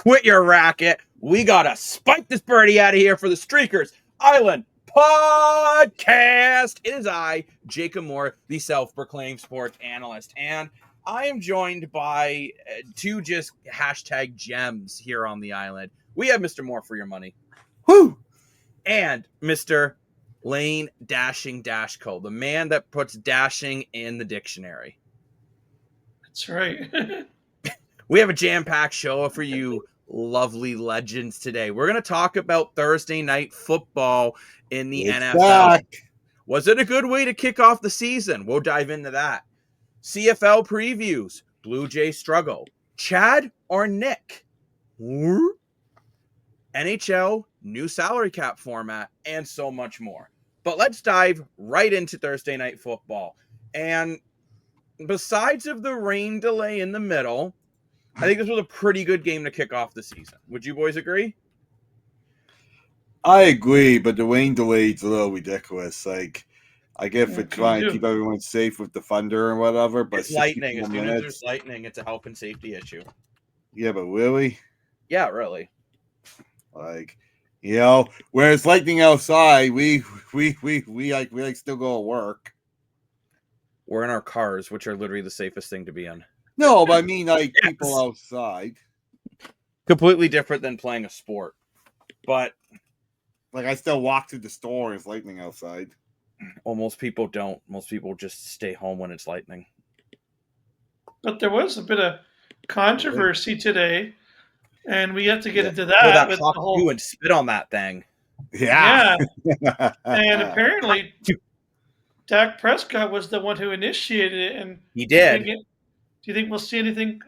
quit your racket. We got to spike this birdie out of here for the Streakers Island Podcast. It is I, Jacob Moore, the self-proclaimed sports analyst, and I am joined by two just hashtag gems here on the island. We have Mr. Moore for your money. Woo! And Mr. Lane Dashing Dashco, the man that puts dashing in the dictionary. That's right. We have a jam-packed show for you lovely legends today. We're going to talk about Thursday night football in the NFL. Back. Was it a good way to kick off the season? We'll dive into that. CFL previews. Blue Jays struggle. Chad or Nick? NHL new salary cap format, and so much more. But let's dive right into Thursday night football. And besides of the rain delay in the middle, I think this was a pretty good game to kick off the season. Would you boys agree? I agree, but the rain delay's a little ridiculous. Like, I get for trying to keep everyone safe with the thunder and whatever, but it's lightning. As soon as there's lightning, it's a health and safety issue. Yeah, but really? Yeah, really. Like, you know, whereas lightning outside, we still go to work. We're in our cars, which are literally the safest thing to be in. No, but I mean, like, yes. People outside. Completely different than playing a sport. But, like, I still walk through the store and it's lightning outside. Well, most people don't. Most people just stay home when it's lightning. But there was a bit of controversy today, and we have to get into that. With the whole... You and spit on that thing. Yeah. And apparently, Dak Prescott was the one who initiated it, and he did. Do you think we'll see anything?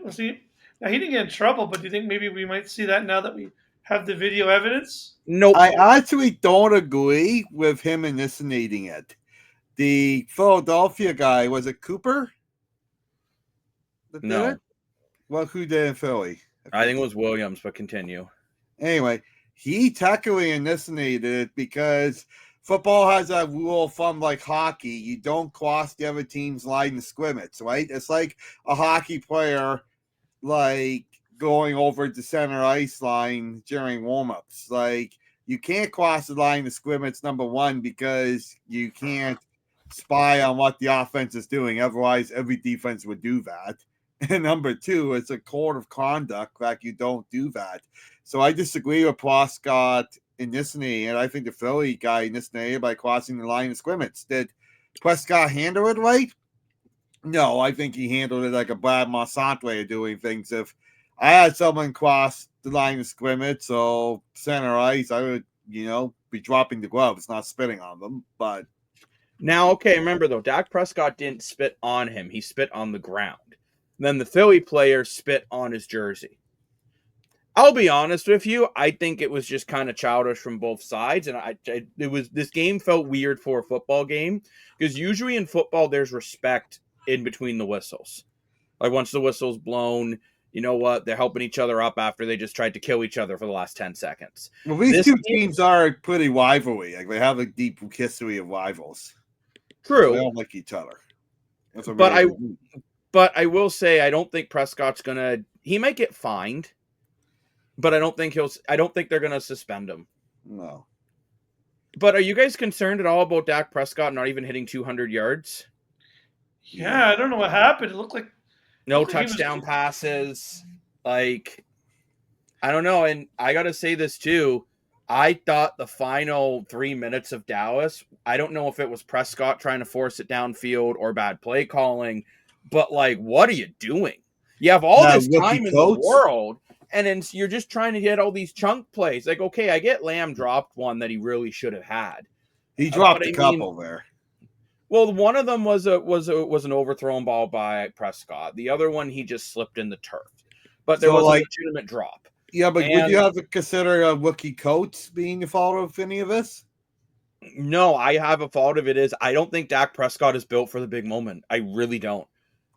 Now, he didn't get in trouble, but do you think maybe we might see that now that we have the video evidence? Nope. I actually don't agree with him initiating it. The Philadelphia guy, was it Cooper? No. Well, who did in Philly? I think it was Williams, but continue. Anyway, he technically initiated it because football has a rule from like hockey. You don't cross the other team's line of scrimmage, right? It's like a hockey player, like, going over the center ice line during warmups. Like, you can't cross the line of scrimmage, number one, because you can't spy on what the offense is doing. Otherwise, every defense would do that. And number two, it's a code of conduct that you don't do that. So I disagree with Prescott initiating, and I think the Philly guy initiated by crossing the line of scrimmage. Did Prescott handle it right? No, I think he handled it like a Brad Monsanto way of doing things. If I had someone cross the line of scrimmage, so center ice, I would, be dropping the gloves, not spitting on them. But now, okay, remember though, Dak Prescott didn't spit on him; he spit on the ground. Then the Philly player spit on his jersey. I'll be honest with you, I think it was just kind of childish from both sides, and this game felt weird for a football game because usually in football there's respect in between the whistles. Like once the whistle's blown, you know what? They're helping each other up after they just tried to kill each other for the last 10 seconds. Well, these two teams are pretty rivalry. Like they have a deep history of rivals. True. They don't like each other. But I will say I don't think Prescott's he might get fined. But I don't think they're going to suspend him. No. But are you guys concerned at all about Dak Prescott not even hitting 200 yards? Yeah, I don't know what happened. It looked like no touchdown passes. Like, I don't know. And I got to say this too. I thought the final 3 minutes of Dallas, I don't know if it was Prescott trying to force it downfield or bad play calling, but like, what are you doing? You have all this time in the world. And then you're just trying to get all these chunk plays. Like, okay, I get Lamb dropped one that he really should have had. He dropped a couple there. Well, one of them was an overthrown ball by Prescott. The other one, he just slipped in the turf. But there was a legitimate drop. Yeah, but would you have to consider a rookie coach being the fault of any of this? No, I have a fault of it is I don't think Dak Prescott is built for the big moment. I really don't.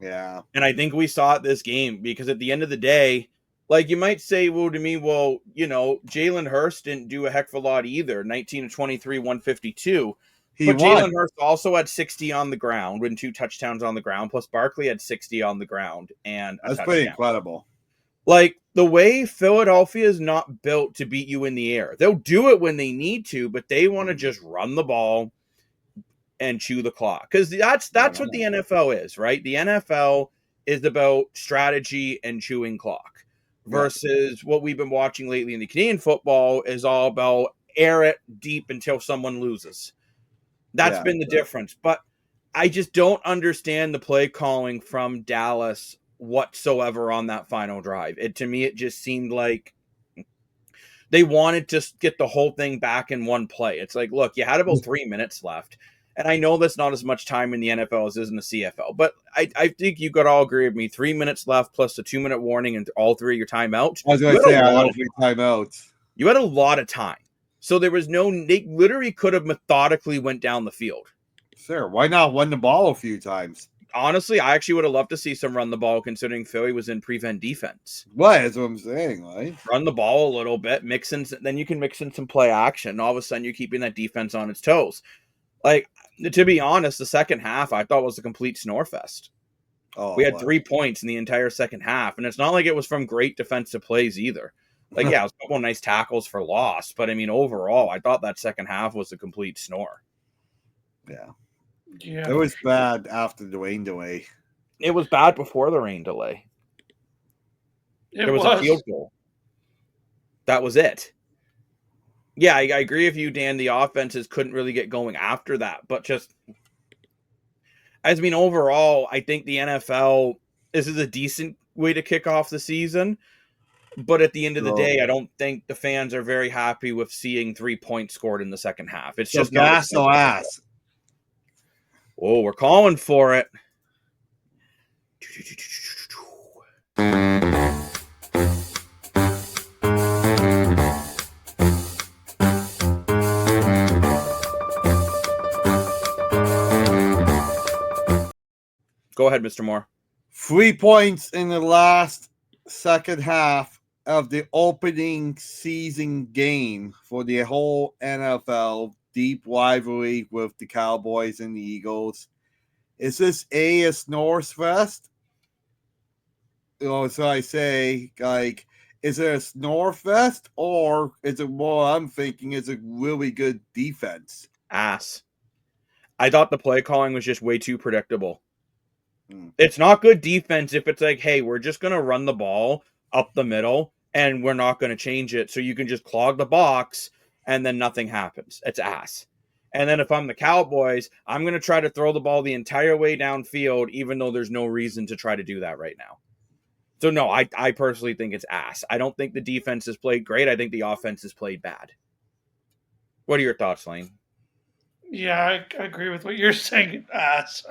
Yeah. And I think we saw it this game because at the end of the day, like you might say, Jalen Hurst didn't do a heck of a lot either. 19 of 23, 152. But Jalen Hurst also had 60 on the ground and 2 touchdowns on the ground. Plus Barkley had 60 on the ground and a touchdown. Pretty incredible. Like, the way Philadelphia is not built to beat you in the air. They'll do it when they need to, but they want to just run the ball and chew the clock. Because that's what the NFL is, right? The NFL is about strategy and chewing clock versus what we've been watching lately in the Canadian football is all about air it deep until someone loses. That's been the difference. But I just don't understand the play calling from Dallas whatsoever on that final drive. To me, it just seemed like they wanted to get the whole thing back in one play. It's like, look, you had about 3 minutes left. And I know that's not as much time in the NFL as is in the CFL, but I think you could all agree with me. 3 minutes left plus a 2-minute warning and all three of your timeouts. I was going to say, I don't think timeouts. You had a lot of time. So there was they literally could have methodically went down the field. Sure. Why not run the ball a few times? Honestly, I actually would have loved to see some run the ball considering Philly was in prevent defense. What? That's what I'm saying, right? Run the ball a little bit, then you can mix in some play action. All of a sudden, you're keeping that defense on its toes. Like, to be honest, the second half I thought was a complete snore fest. We had 3 points in the entire second half, and it's not like it was from great defensive plays either. Like, yeah, it was a couple of nice tackles for loss, but I mean, overall, I thought that second half was a complete snore. Yeah. It was bad after the rain delay. It was bad before the rain delay. There was a field goal. That was it. Yeah, I agree with you, Dan. The offenses couldn't really get going after that, but overall, I think the NFL, this is a decent way to kick off the season, but at the end of the day, I don't think the fans are very happy with seeing 3 points scored in the second half. It's just gas no ass. Oh, we're calling for it. Go ahead, Mr. Moore. 3 points in the last second half of the opening season game for the whole NFL. Deep rivalry with the Cowboys and the Eagles. Is this a snores fest? So I say, like, is it a snore fest, or is it more? I'm thinking it's a really good defense. Ass. I thought the play calling was just way too predictable. It's not good defense if it's like, hey, we're just gonna run the ball up the middle and we're not gonna change it, so you can just clog the box. And then nothing happens. It's ass. And then if I'm the Cowboys, I'm going to try to throw the ball the entire way downfield, even though there's no reason to try to do that right now. So, no, I personally think it's ass. I don't think the defense has played great. I think the offense has played bad. What are your thoughts, Lane? Yeah, I agree with what you're saying. Ass.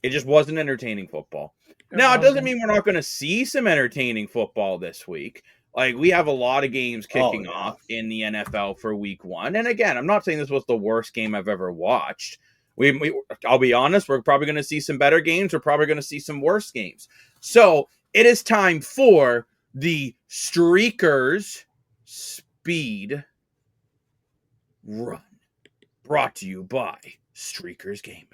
It just wasn't entertaining football. Now, it doesn't mean we're not going to see some entertaining football this week. Like, we have a lot of games kicking off in the NFL for week 1. And again, I'm not saying this was the worst game I've ever watched. I'll be honest, we're probably going to see some better games. We're probably going to see some worse games. So it is time for the Streakers Speed Run. Brought to you by Streakers Gaming.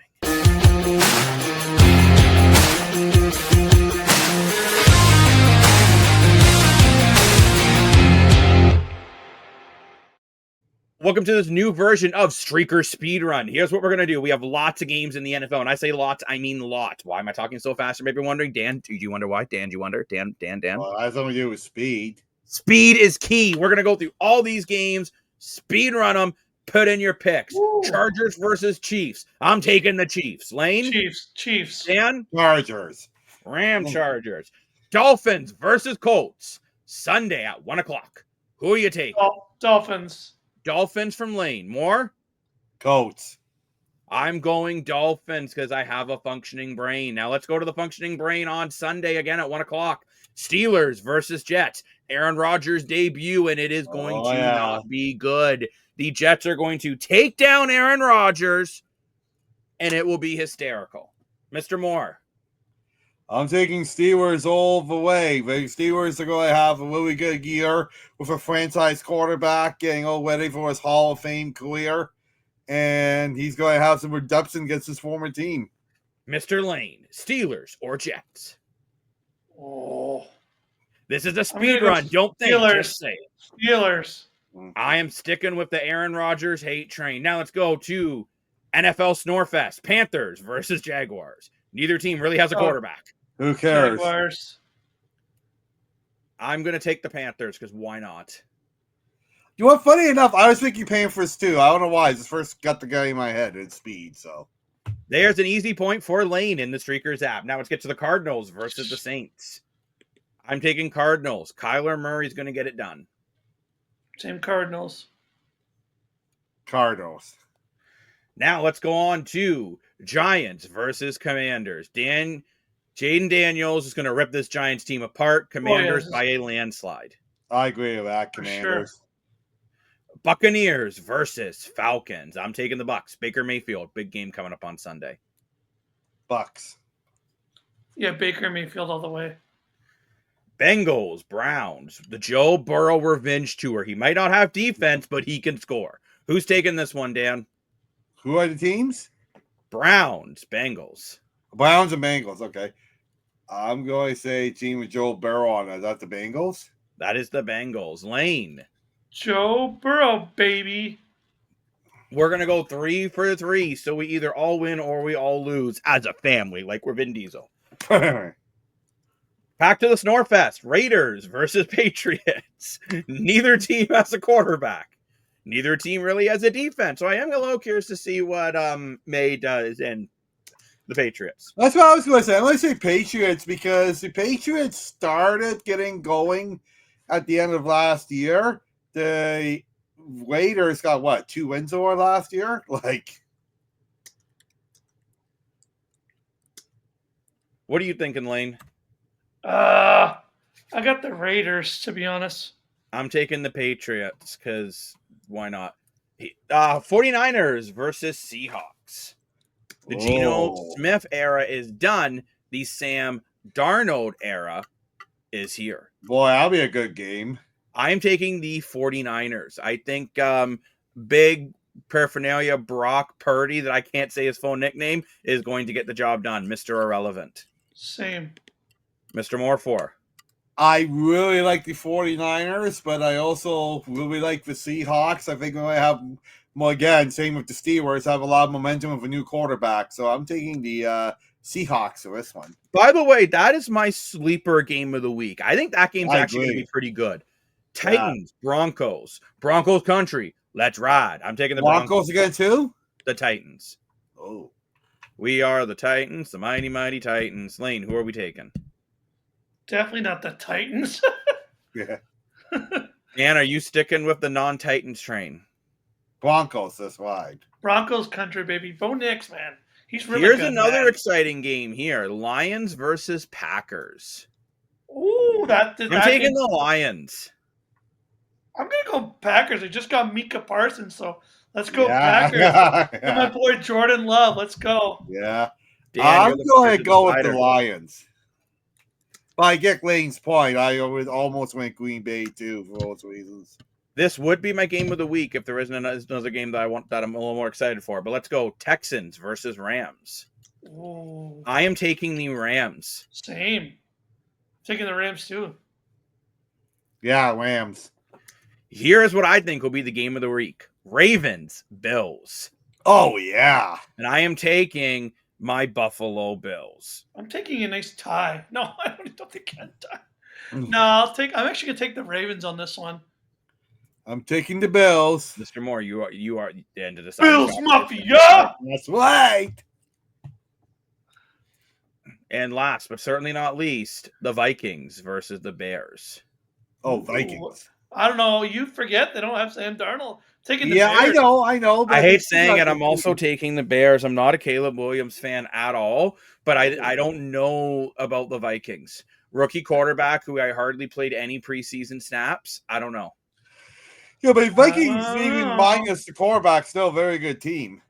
Welcome to this new version of Streaker Speedrun. Here's what we're going to do. We have lots of games in the NFL. And I say lots, I mean lots. Why am I talking so fast? You may be wondering. Dan, do you wonder why? Dan, do you wonder? Dan. Well, I have something to do with speed. Speed is key. We're going to go through all these games, speed run them, put in your picks. Woo. Chargers versus Chiefs. I'm taking the Chiefs. Lane? Chiefs. Dan? Chargers. Chargers. Dolphins versus Colts. Sunday at 1 o'clock. Who are you taking? Dolphins. Dolphins from Lane. More? Colts. I'm going Dolphins because I have a functioning brain. Now let's go to the functioning brain on Sunday again at 1 o'clock. Steelers versus Jets. Aaron Rodgers' debut, and it is going to not be good. The Jets are going to take down Aaron Rodgers, and it will be hysterical. Mr. Moore. I'm taking Steelers all the way. The Steelers are going to have a really good year with a franchise quarterback getting all ready for his Hall of Fame career. And he's going to have some redemption against his former team. Mr. Lane, Steelers or Jets? Oh. This is a I'm speed gonna go run. Don't think, Steelers. just say it. Steelers. I am sticking with the Aaron Rodgers hate train. Now let's go to NFL Snorefest. Panthers versus Jaguars. Neither team really has a quarterback. Who cares? Jaguars. I'm going to take the Panthers because why not? You know what? Funny enough, I was thinking Panthers too. I don't know why. I just first got the guy in my head at speed. So there's an easy point for Lane in the Streakers app. Now let's get to the Cardinals versus the Saints. I'm taking Cardinals. Kyler Murray's going to get it done. Same Cardinals. Cardinals. Now let's go on to Giants versus Commanders. Jaden Daniels is going to rip this Giants team apart. Commanders by a landslide. I agree with that. Commanders. Sure. Buccaneers versus Falcons. I'm taking the Bucks. Baker Mayfield. Big game coming up on Sunday. Bucks. Yeah, Baker Mayfield all the way. Bengals, Browns. The Joe Burrow revenge tour. He might not have defense, but he can score. Who's taking this one, Dan? Who are the teams? Browns, Bengals. Browns and Bengals. Okay. I'm going to say team with Joe Burrow on it. Is that the Bengals? That is the Bengals. Lane. Joe Burrow, baby. We're going to go 3 for 3, so we either all win or we all lose as a family, like we're Vin Diesel. Back to the Snorefest. Raiders versus Patriots. Neither team has a quarterback. Neither team really has a defense. So I am a little curious to see what May does in the Patriots. That's what I was going to say. I'm going to say Patriots because the Patriots started getting going at the end of last year. The Raiders got, what, 2 wins over last year? Like, what are you thinking, Lane? I got the Raiders, to be honest. I'm taking the Patriots because why not? 49ers versus Seahawks. The Geno Smith era is done. The Sam Darnold era is here. Boy, that'll be a good game. I'm taking the 49ers. I think big paraphernalia Brock Purdy, that I can't say his full nickname, is going to get the job done. Mr. Irrelevant. Same. Mr. Morfor. I really like the 49ers, but I also really like the Seahawks. I think we might have, well, again, same with the Steelers, have a lot of momentum with a new quarterback. So I'm taking the Seahawks for this one. By the way, that is my sleeper game of the week. I think that game's actually going to be pretty good. Titans, Broncos. Broncos country. Let's ride. I'm taking the Broncos again, too? The Titans. Oh. We are the Titans, the mighty, mighty Titans. Lane, who are we taking? Definitely not the Titans. Yeah. Ann, are you sticking with the non-Titans train? Broncos this wide. Broncos country, baby. Bo Nix, man. He's really Here's good, another man. exciting game here. Lions versus Packers. Ooh, I'm taking the Lions. I'm going to go Packers. I just got Micah Parsons, so let's go Packers. And my boy Jordan Love. Let's go. Yeah. Dan, I'm going to go with the Lions. But I get Lane's point. I would almost went Green Bay, too, for those reasons. This would be my game of the week if there isn't another game that I'm a little more excited for. But let's go Texans versus Rams. Ooh. I am taking the Rams. Same. Taking the Rams, too. Yeah, Rams. Here's what I think will be the game of the week. Ravens, Bills. Oh, yeah. And I am taking my Buffalo Bills. I'm taking a nice tie. No, I don't think I can tie. No, I'm actually going to take the Ravens on this one. I'm taking the Bills. Mr. Moore, you are the end of the Bills Mafia! That's right. And last but certainly not least, the Vikings versus the Bears. Oh, Vikings. I don't know. You forget they don't have Sam Darnold. Taking the Yeah, Bears. I know. I hate saying it. I'm also taking the Bears. I'm not a Caleb Williams fan at all, but I don't know about the Vikings. Rookie quarterback who I hardly played any preseason snaps. I don't know. Yeah, but Vikings, even minus the quarterback, still a very good team.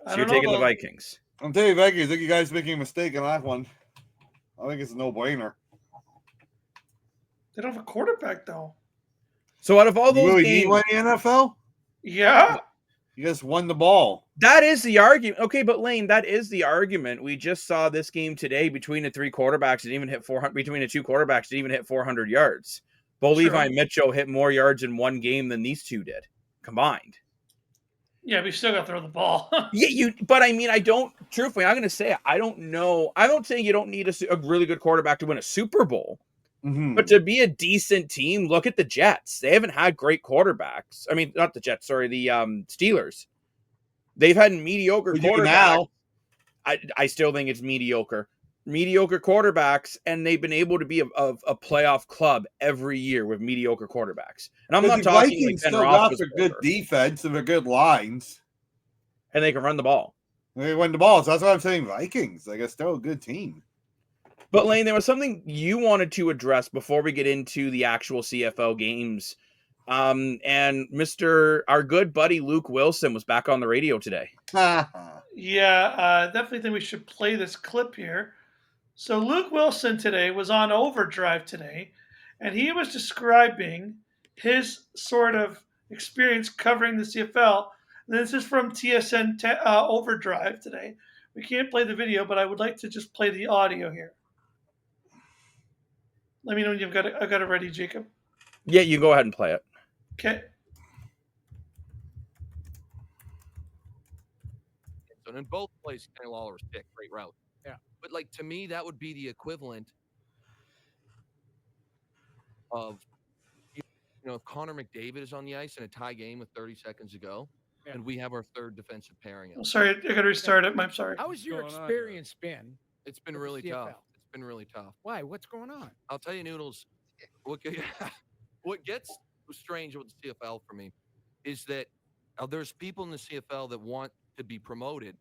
So you're taking the Vikings. I'm telling you, Vikings, I think you guys making a mistake in that one. I think it's a no-brainer. They don't have a quarterback, though. So out of all those games... You won the NFL? Yeah. You just won the ball. That is the argument. Okay, but Lane, that is the argument. We just saw this game today between the three quarterbacks that even hit 400. Between the two quarterbacks that even hit 400 yards. Bo Levi and Mitchell hit more yards in one game than these two did combined. Yeah, we still got to throw the ball. Yeah, but I mean, I don't. Truthfully, I'm going to say I don't know. I don't say you don't need a really good quarterback to win a Super Bowl. Mm-hmm. But to be a decent team, look at the Jets. They haven't had great quarterbacks. I mean, not the Jets. Sorry, the Steelers. They've had mediocre quarterbacks. I still think it's mediocre. Mediocre quarterbacks, and they've been able to be a playoff club every year with mediocre quarterbacks. And I'm not talking Vikings like Ben still got their good defense and their good lines. And they can run the ball. They win the ball. So that's why I'm saying Vikings. Like, it's still a good team. But Lane, there was something you wanted to address before we get into the actual CFL games. And our good buddy Luke Wilson was back on the radio today. Yeah, definitely think we should play this clip here. So Luke Wilson today was on Overdrive today, and he was describing his sort of experience covering the CFL. And this is from TSN Overdrive today. We can't play the video, but I would like to just play the audio here. Let me know when I've got it ready, Jacob. Yeah, you go ahead and play it. Okay. And in both places, Kenny Lawler was picked. Great route. Yeah. But, like, to me, that would be the equivalent of, if Connor McDavid is on the ice in a tie game with 30 seconds to go, and we have our third defensive pairing. Oh, sorry, I got to restart it. I'm sorry. How has your experience been? It's been really tough. It's been really tough. Why? What's going on? I'll tell you, Noodles, what gets strange with the CFL for me is that there's people in the CFL that want to be promoted,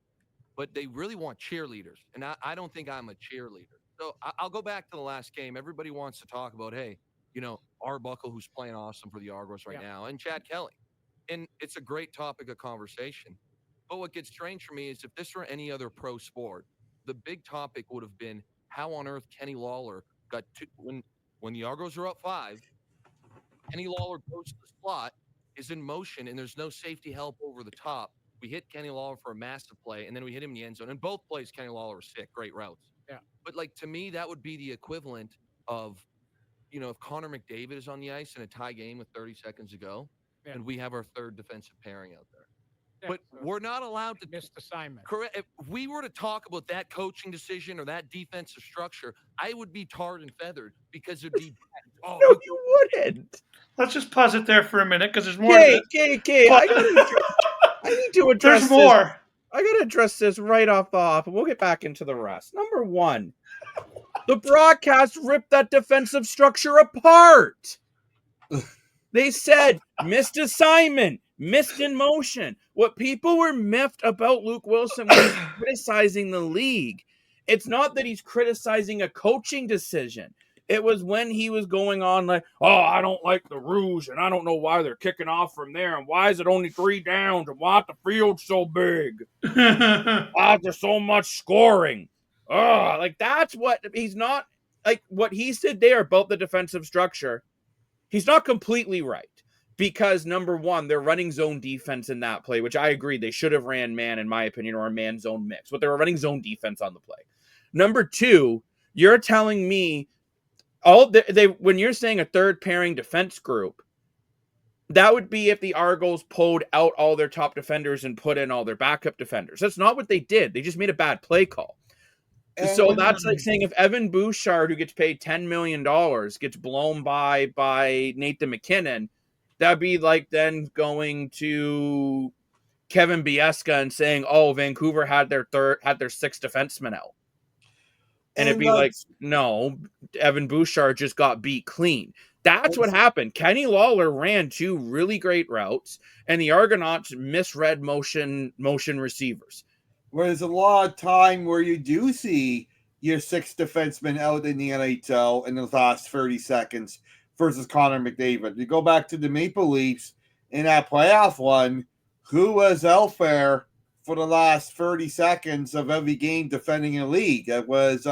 but they really want cheerleaders. And I don't think I'm a cheerleader. So I'll go back to the last game. Everybody wants to talk about, hey, Arbuckle, who's playing awesome for the Argos right now, and Chad Kelly. And it's a great topic of conversation. But what gets strange for me is if this were any other pro sport, the big topic would have been how on earth Kenny Lawler got to, when the Argos are up 5, Kenny Lawler goes to the slot, is in motion, and there's no safety help over the top. We hit Kenny Lawler for a massive play, and then we hit him in the end zone. And both plays, Kenny Lawler was sick. Great routes. Yeah. But, like, to me, that would be the equivalent of, if Connor McDavid is on the ice in a tie game with 30 seconds to go, and we have our third defensive pairing out there. Yeah, but we're not allowed to missed assignment. Correct. If we were to talk about that coaching decision or that defensive structure, I would be tarred and feathered because it'd be no, you wouldn't. Let's just pause it there for a minute because there's more. Okay. I need to address There's more. I got to address this right off the hop, and we'll get back into the rest. Number one, the broadcast ripped that defensive structure apart. They said, missed assignment, missed in motion. What people were miffed about Luke Wilson was criticizing the league. It's not that he's criticizing a coaching decision. It was when he was going on like, oh, I don't like the Rouge, and I don't know why they're kicking off from there, and why is it only 3 downs, and why is the field so big? Why is there so much scoring? Oh, like that's what he's not, like what he said there about the defensive structure. He's not completely right because, number one, they're running zone defense in that play, which I agree they should have ran man, in my opinion, or a man-zone mix, but they were running zone defense on the play. Number two, you're telling me when you're saying a third pairing defense group, that would be if the Argos pulled out all their top defenders and put in all their backup defenders. That's not what they did. They just made a bad play call. So that's like saying if Evan Bouchard, who gets paid $10 million, gets blown by Nathan McKinnon, that'd be like then going to Kevin Biesca and saying, "Oh, Vancouver had their 6th defenseman out," and it'd be like, "No, Evan Bouchard just got beat clean." That's what happened. Kenny Lawler ran 2 really great routes, and the Argonauts misread motion receivers. Whereas a lot of time where you do see your 6th defenseman out in the NHL in the last 30 seconds versus Connor McDavid. You go back to the Maple Leafs in that playoff one, who was out there for the last 30 seconds of every game defending the league? It was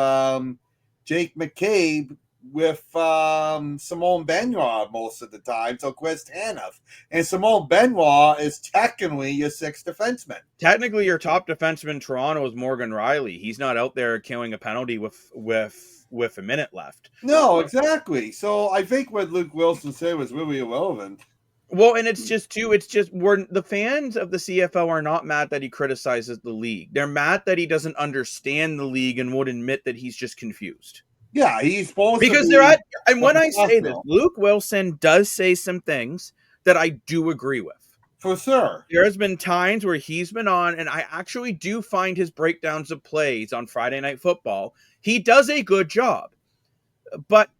Jake McCabe Simone Benoit most of the time, so Chris Tanev. And Simone Benoit is technically your sixth defenseman. Technically, your top defenseman in Toronto is Morgan Riley. He's not out there killing a penalty with a minute left. No, exactly. So I think what Luke Wilson said was really irrelevant. Well, and it's just we're the fans of the CFL are not mad that he criticizes the league. They're mad that he doesn't understand the league and would admit that he's just confused. Yeah, he's supposed because to they're be at. And when I say this, professional. Luke Wilson does say some things that I do agree with. For sure. There has been times where he's been on, and I actually do find his breakdowns of plays on Friday Night Football. He does a good job. But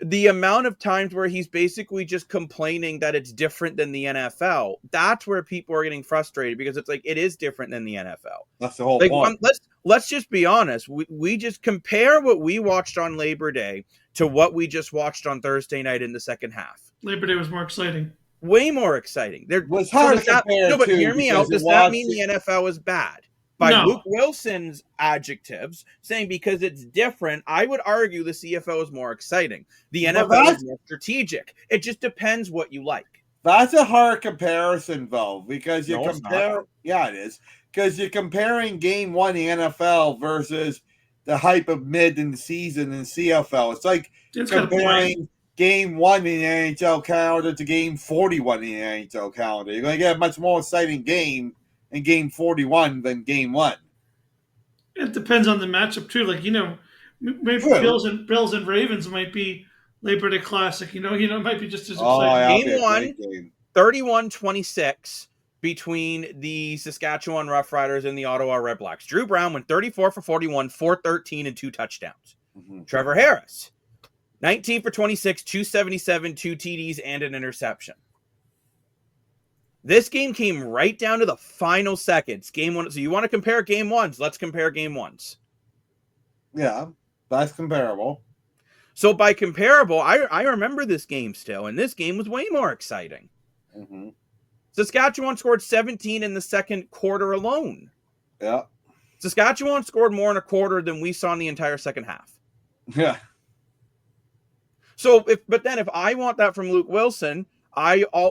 the amount of times where he's basically just complaining that it's different than the NFL, that's where people are getting frustrated because it's like, it is different than the NFL. That's the whole Like, point. let's just be honest. We just compare what we watched on Labor Day to what we just watched on Thursday night in the second half. Labor Day was more exciting. Way more exciting. It was hard to compare but to hear me out. because Does that mean the NFL is bad? By No. Luke Wilson's adjectives, saying because it's different, I would argue the CFL is more exciting. The Well, NFL is more strategic. It just depends what you like. That's a hard comparison, though, because you No, it's compare. Yeah, it is. Because you're comparing game one in the NFL versus the hype of mid in the season in CFL. It's like It's got a point. comparing game one in the NHL calendar to game 41 in the NHL calendar. You're going to get a much more exciting game in game 41 than game one. It depends on the matchup too. Like, maybe True. Bills and Ravens might be Labor Day Classic. It might be just as exciting. Oh, yeah, Game it'll be a one. great game. 31-26 between the Saskatchewan Roughriders and the Ottawa Redblacks. Drew Brown went 34 for 41, 413, and 2 touchdowns. Mhm. Trevor Harris, 19 for 26, 277, 2 TDs, and an interception. This game came right down to the final seconds. Game one. So you want to compare game ones? Let's compare game ones. Yeah, that's comparable. So by comparable, I remember this game still, and this game was way more exciting. Mm-hmm. Saskatchewan scored 17 in the second quarter alone. Yeah. Saskatchewan scored more in a quarter than we saw in the entire second half. Yeah. So if I want that from Luke Wilson,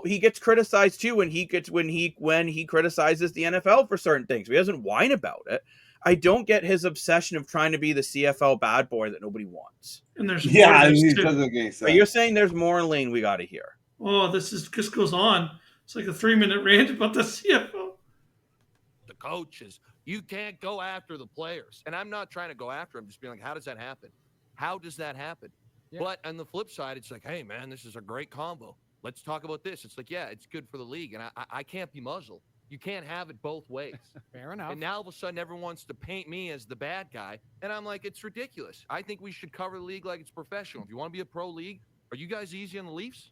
he gets criticized too when he criticizes the NFL for certain things. He doesn't whine about it. I don't get his obsession of trying to be the CFL bad boy that nobody wants. And there's Yeah, more of this, it too. doesn't make sense. But you're saying there's more lane we got to hear. Oh, this goes on. It's like a 3-minute rant about the CFL. The coaches, you can't go after the players. And I'm not trying to go after them, just being like, how does that happen? How does that happen? Yeah. But on the flip side, it's like, hey, man, this is a great combo. Let's talk about this. It's like, yeah, it's good for the league. And I can't be muzzled. You can't have it both ways. Fair enough. And now all of a sudden everyone wants to paint me as the bad guy. And I'm like, it's ridiculous. I think we should cover the league like it's professional. If you want to be a pro league, are you guys easy on the Leafs?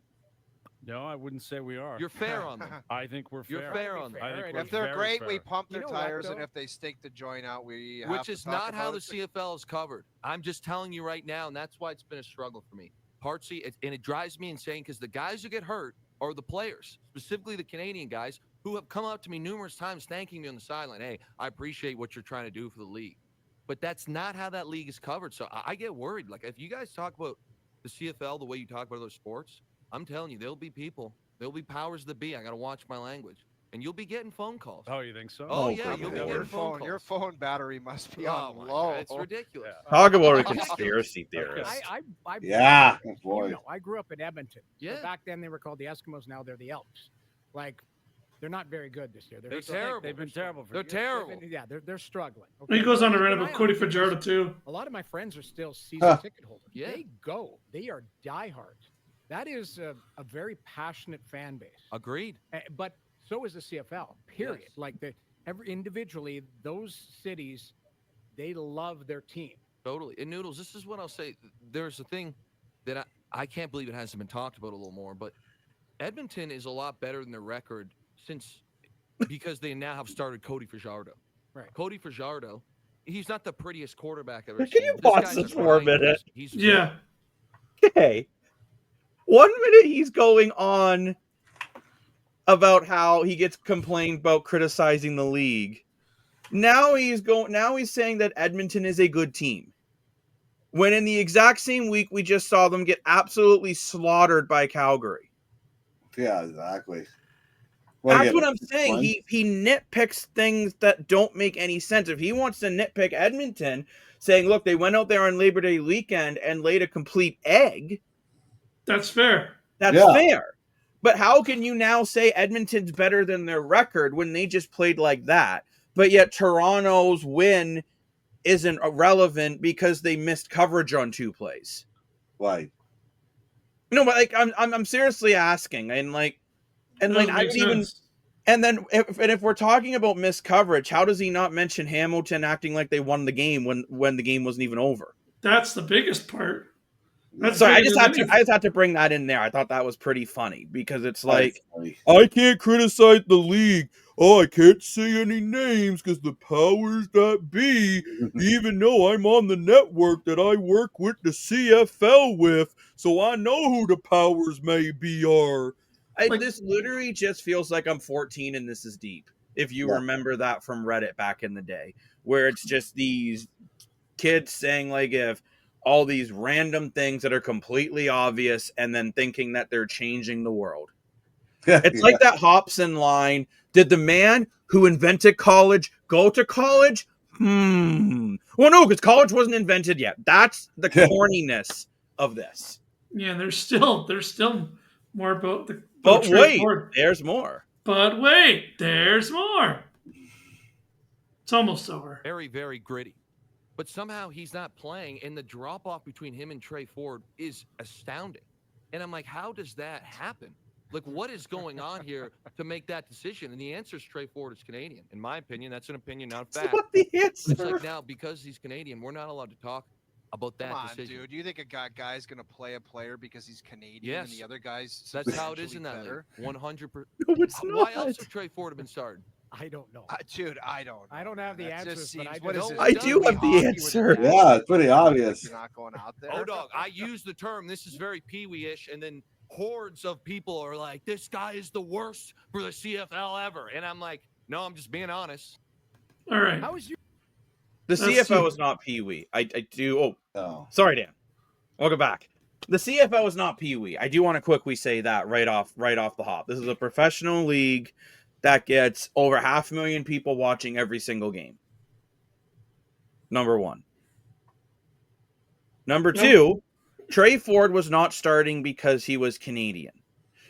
No, I wouldn't say we are. You're fair on them. I think we're fair. You're fair on them. I think If we're If they're very great, fair. we pump their You know what, tires, though? and if they stink the joint out, we have Which to is talk not how about the it. CFL is covered. I'm just telling you right now, and that's why it's been a struggle for me. Partsy, and it drives me insane because the guys who get hurt are the players, specifically the Canadian guys, who have come up to me numerous times thanking me on the sideline. Hey, I appreciate what you're trying to do for the league. But that's not how that league is covered. So I get worried. Like, if you guys talk about the CFL the way you talk about other sports, I'm telling you, there'll be people. There'll be powers that be. I got to watch my language. And you'll be getting phone calls. Oh, you think so? Oh, yeah, probably you'll be never. getting phone calls. Your phone battery must be Oh, on my low. God, it's ridiculous. Yeah. Talk about a conspiracy theorist. Yeah, you boy. know, I grew up in Edmonton. Yeah. So back then they were called the Eskimos. Now they're the Elks. Like, they're not very good this year. They're terrible. They've been terrible for They're years. terrible. Yeah, they're struggling. He goes on to Keep rant an about eye on Cody them Fajardo because too. A lot of my friends are still season Huh. ticket holders. Yeah. They go. They are diehards. That is a very passionate fan base. Agreed. But so is the CFL. Period. Yes. Like individually, those cities, they love their team. Totally. And Noodles, this is what I'll say. There's a thing that I can't believe it hasn't been talked about a little more, but Edmonton is a lot better than their record because they now have started Cody Fajardo. Right. Cody Fajardo, he's not the prettiest quarterback I've ever Can seen. you This pause guy's this a for a grinder. minute? He's Yeah. Okay. 1 minute he's going on about how he gets complained about criticizing the league. Now he's saying that Edmonton is a good team. when in the exact same week we just saw them get absolutely slaughtered by Calgary. Yeah, exactly. That's what I'm saying. He nitpicks things that don't make any sense. If he wants to nitpick Edmonton, saying, look, they went out there on Labor Day weekend and laid a complete egg. That's fair. That's fair. But how can you now say Edmonton's better than their record when they just played like that? But yet Toronto's win isn't irrelevant because they missed coverage on 2 plays. Right. No, but like I'm seriously asking, and like I would even. And then if we're talking about missed coverage, how does he not mention Hamilton acting like they won the game when the game wasn't even over? That's the biggest part. Sorry, I just had to bring that in there. I thought that was pretty funny because it's like, I can't criticize the league. Oh, I can't say any names because the powers that be, even though I'm on the network that I work with the CFL with, so I know who the powers may be are. This literally just feels like I'm 14 and this is deep. If you remember that from Reddit back in the day, where it's just these kids saying like if all these random things that are completely obvious and then thinking that they're changing the world. It's like that Hobson line. Did the man who invented college go to college? Well, no, because college wasn't invented yet. That's the corniness of this. Yeah, there's still more about the. But wait, there's more. But wait, there's more. It's almost over. Very, very gritty. But somehow he's not playing, and the drop-off between him and Trey Ford is astounding. And I'm like, how does that happen? Like, what is going on here to make that decision? And the answer is Trey Ford is Canadian. In my opinion, that's an opinion, not a fact. What's the answer? It's like now, because he's Canadian, we're not allowed to talk about that decision. Dude, you think a guy's going to play a player because he's Canadian yes. and the other guy's that's how it is in that league. 100%. No, it's not. Why else would Trey Ford have been started? I don't know. Dude, I don't know. I don't have the answers, but I do have the answer. Yeah, it's pretty obvious. You're not going out there. Oh, dog, I use the term, this is very Pee-wee-ish, and then hordes of people are like, this guy is the worst for the CFL ever. And I'm like, no, I'm just being honest. All right. How is you? The CFL is not Pee-wee. I do. Oh, sorry, Dan. Welcome back. The CFL is not Pee-wee. I do want to quickly say that right off the hop. This is a professional league that gets over 500,000 people watching every single game. Number one. Number two, Trey Ford was not starting because he was Canadian.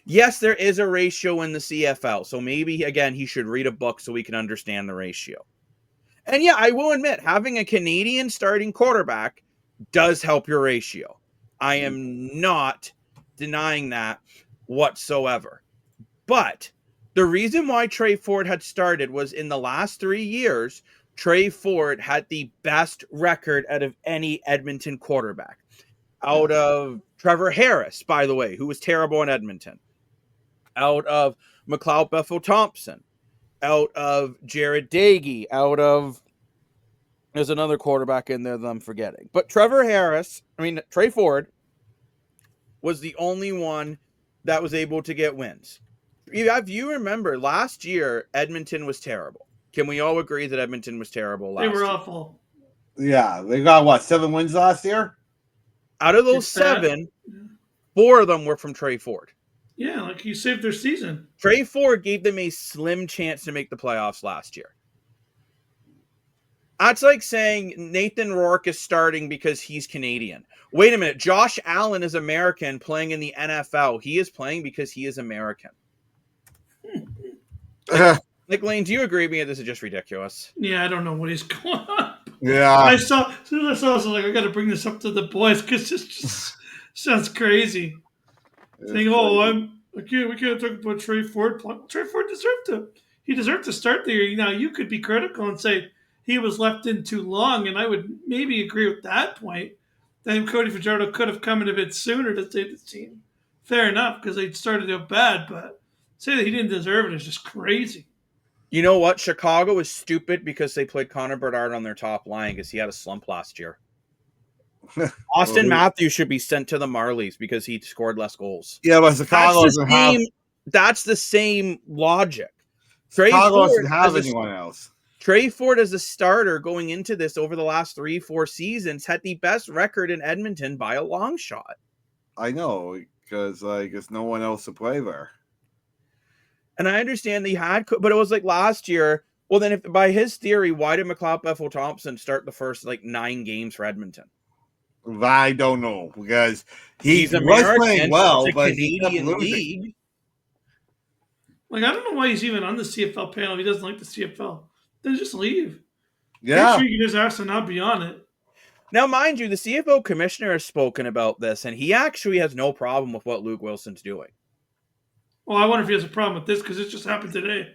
Yes, there is a ratio in the CFL, so maybe, again, he should read a book so we can understand the ratio. And yeah, I will admit, having a Canadian starting quarterback does help your ratio. I am not denying that whatsoever. But the reason why Trey Ford had started was in the last 3 years, Trey Ford had the best record out of any Edmonton quarterback. Out of Trevor Harris, by the way, who was terrible in Edmonton. Out of McLeod Bethel-Thompson. Out of Jared Dagey. Out of... There's another quarterback in there that I'm forgetting. But Trey Ford was the only one that was able to get wins. If you remember, last year, Edmonton was terrible. Can we all agree that Edmonton was terrible last year? They were awful. Yeah, they got, 7 wins last year? Out of those 7, 4 of them were from Trey Ford. Yeah, like he saved their season. Trey Ford gave them a slim chance to make the playoffs last year. That's like saying Nathan Rourke is starting because he's Canadian. Wait a minute. Josh Allen is American playing in the NFL. He is playing because he is American. Like, Lane, do you agree with me? This is just ridiculous. Yeah, I don't know what he's going on. Yeah. As soon as I saw, I was like, I got to bring this up to the boys because it just sounds crazy. Saying, we can't talk about Trey Ford. Trey Ford he deserved to start the year. Now, you could be critical and say he was left in too long, and I would maybe agree with that point. Then Cody Fajardo could have come in a bit sooner to save the team. Fair enough, because they started out bad, but say that he didn't deserve it is just crazy. You know what? Chicago is stupid because they played Connor Bedard on their top line because he had a slump last year. Austin Matthews should be sent to the Marlies because he scored less goals. Yeah, but Chicago doesn't have... That's the same logic. Chicago doesn't have anyone else. Trey Ford, as a starter going into this over the last 3-4 seasons, had the best record in Edmonton by a long shot. I know, because there's no one else to play there. And I understand they had, but it was like last year. Well, then, if by his theory, why did McLeod Bethel Thompson start the first 9 games for Edmonton? I don't know, because He's was American, playing well, it's a but he kept Canadian losing. league. I don't know why he's even on the CFL panel if he doesn't like the CFL. Then just leave. Yeah. Pretty sure you can just ask to not be on it. Now, mind you, the CFL commissioner has spoken about this, and he actually has no problem with what Luke Wilson's doing. Well, I wonder if he has a problem with this because it just happened today.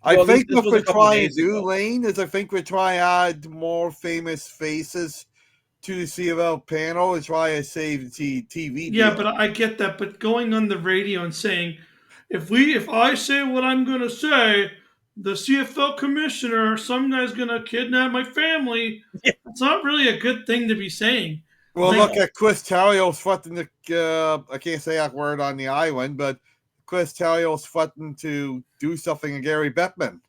I Well, think this what was a we're couple trying to days do, ago. Lane, is I think we're trying to add more famous faces to the CFL panel and try to save the TV Yeah, deal. but I get that. But going on the radio and saying, if I say what I'm going to say, the CFL commissioner, some guy's going to kidnap my family. Yeah. It's not really a good thing to be saying. Well, Like- look at Chris Terrio's fighting the, I can't say that word on the island, but Chris Terrio's fighting to do something to Gary Bettman.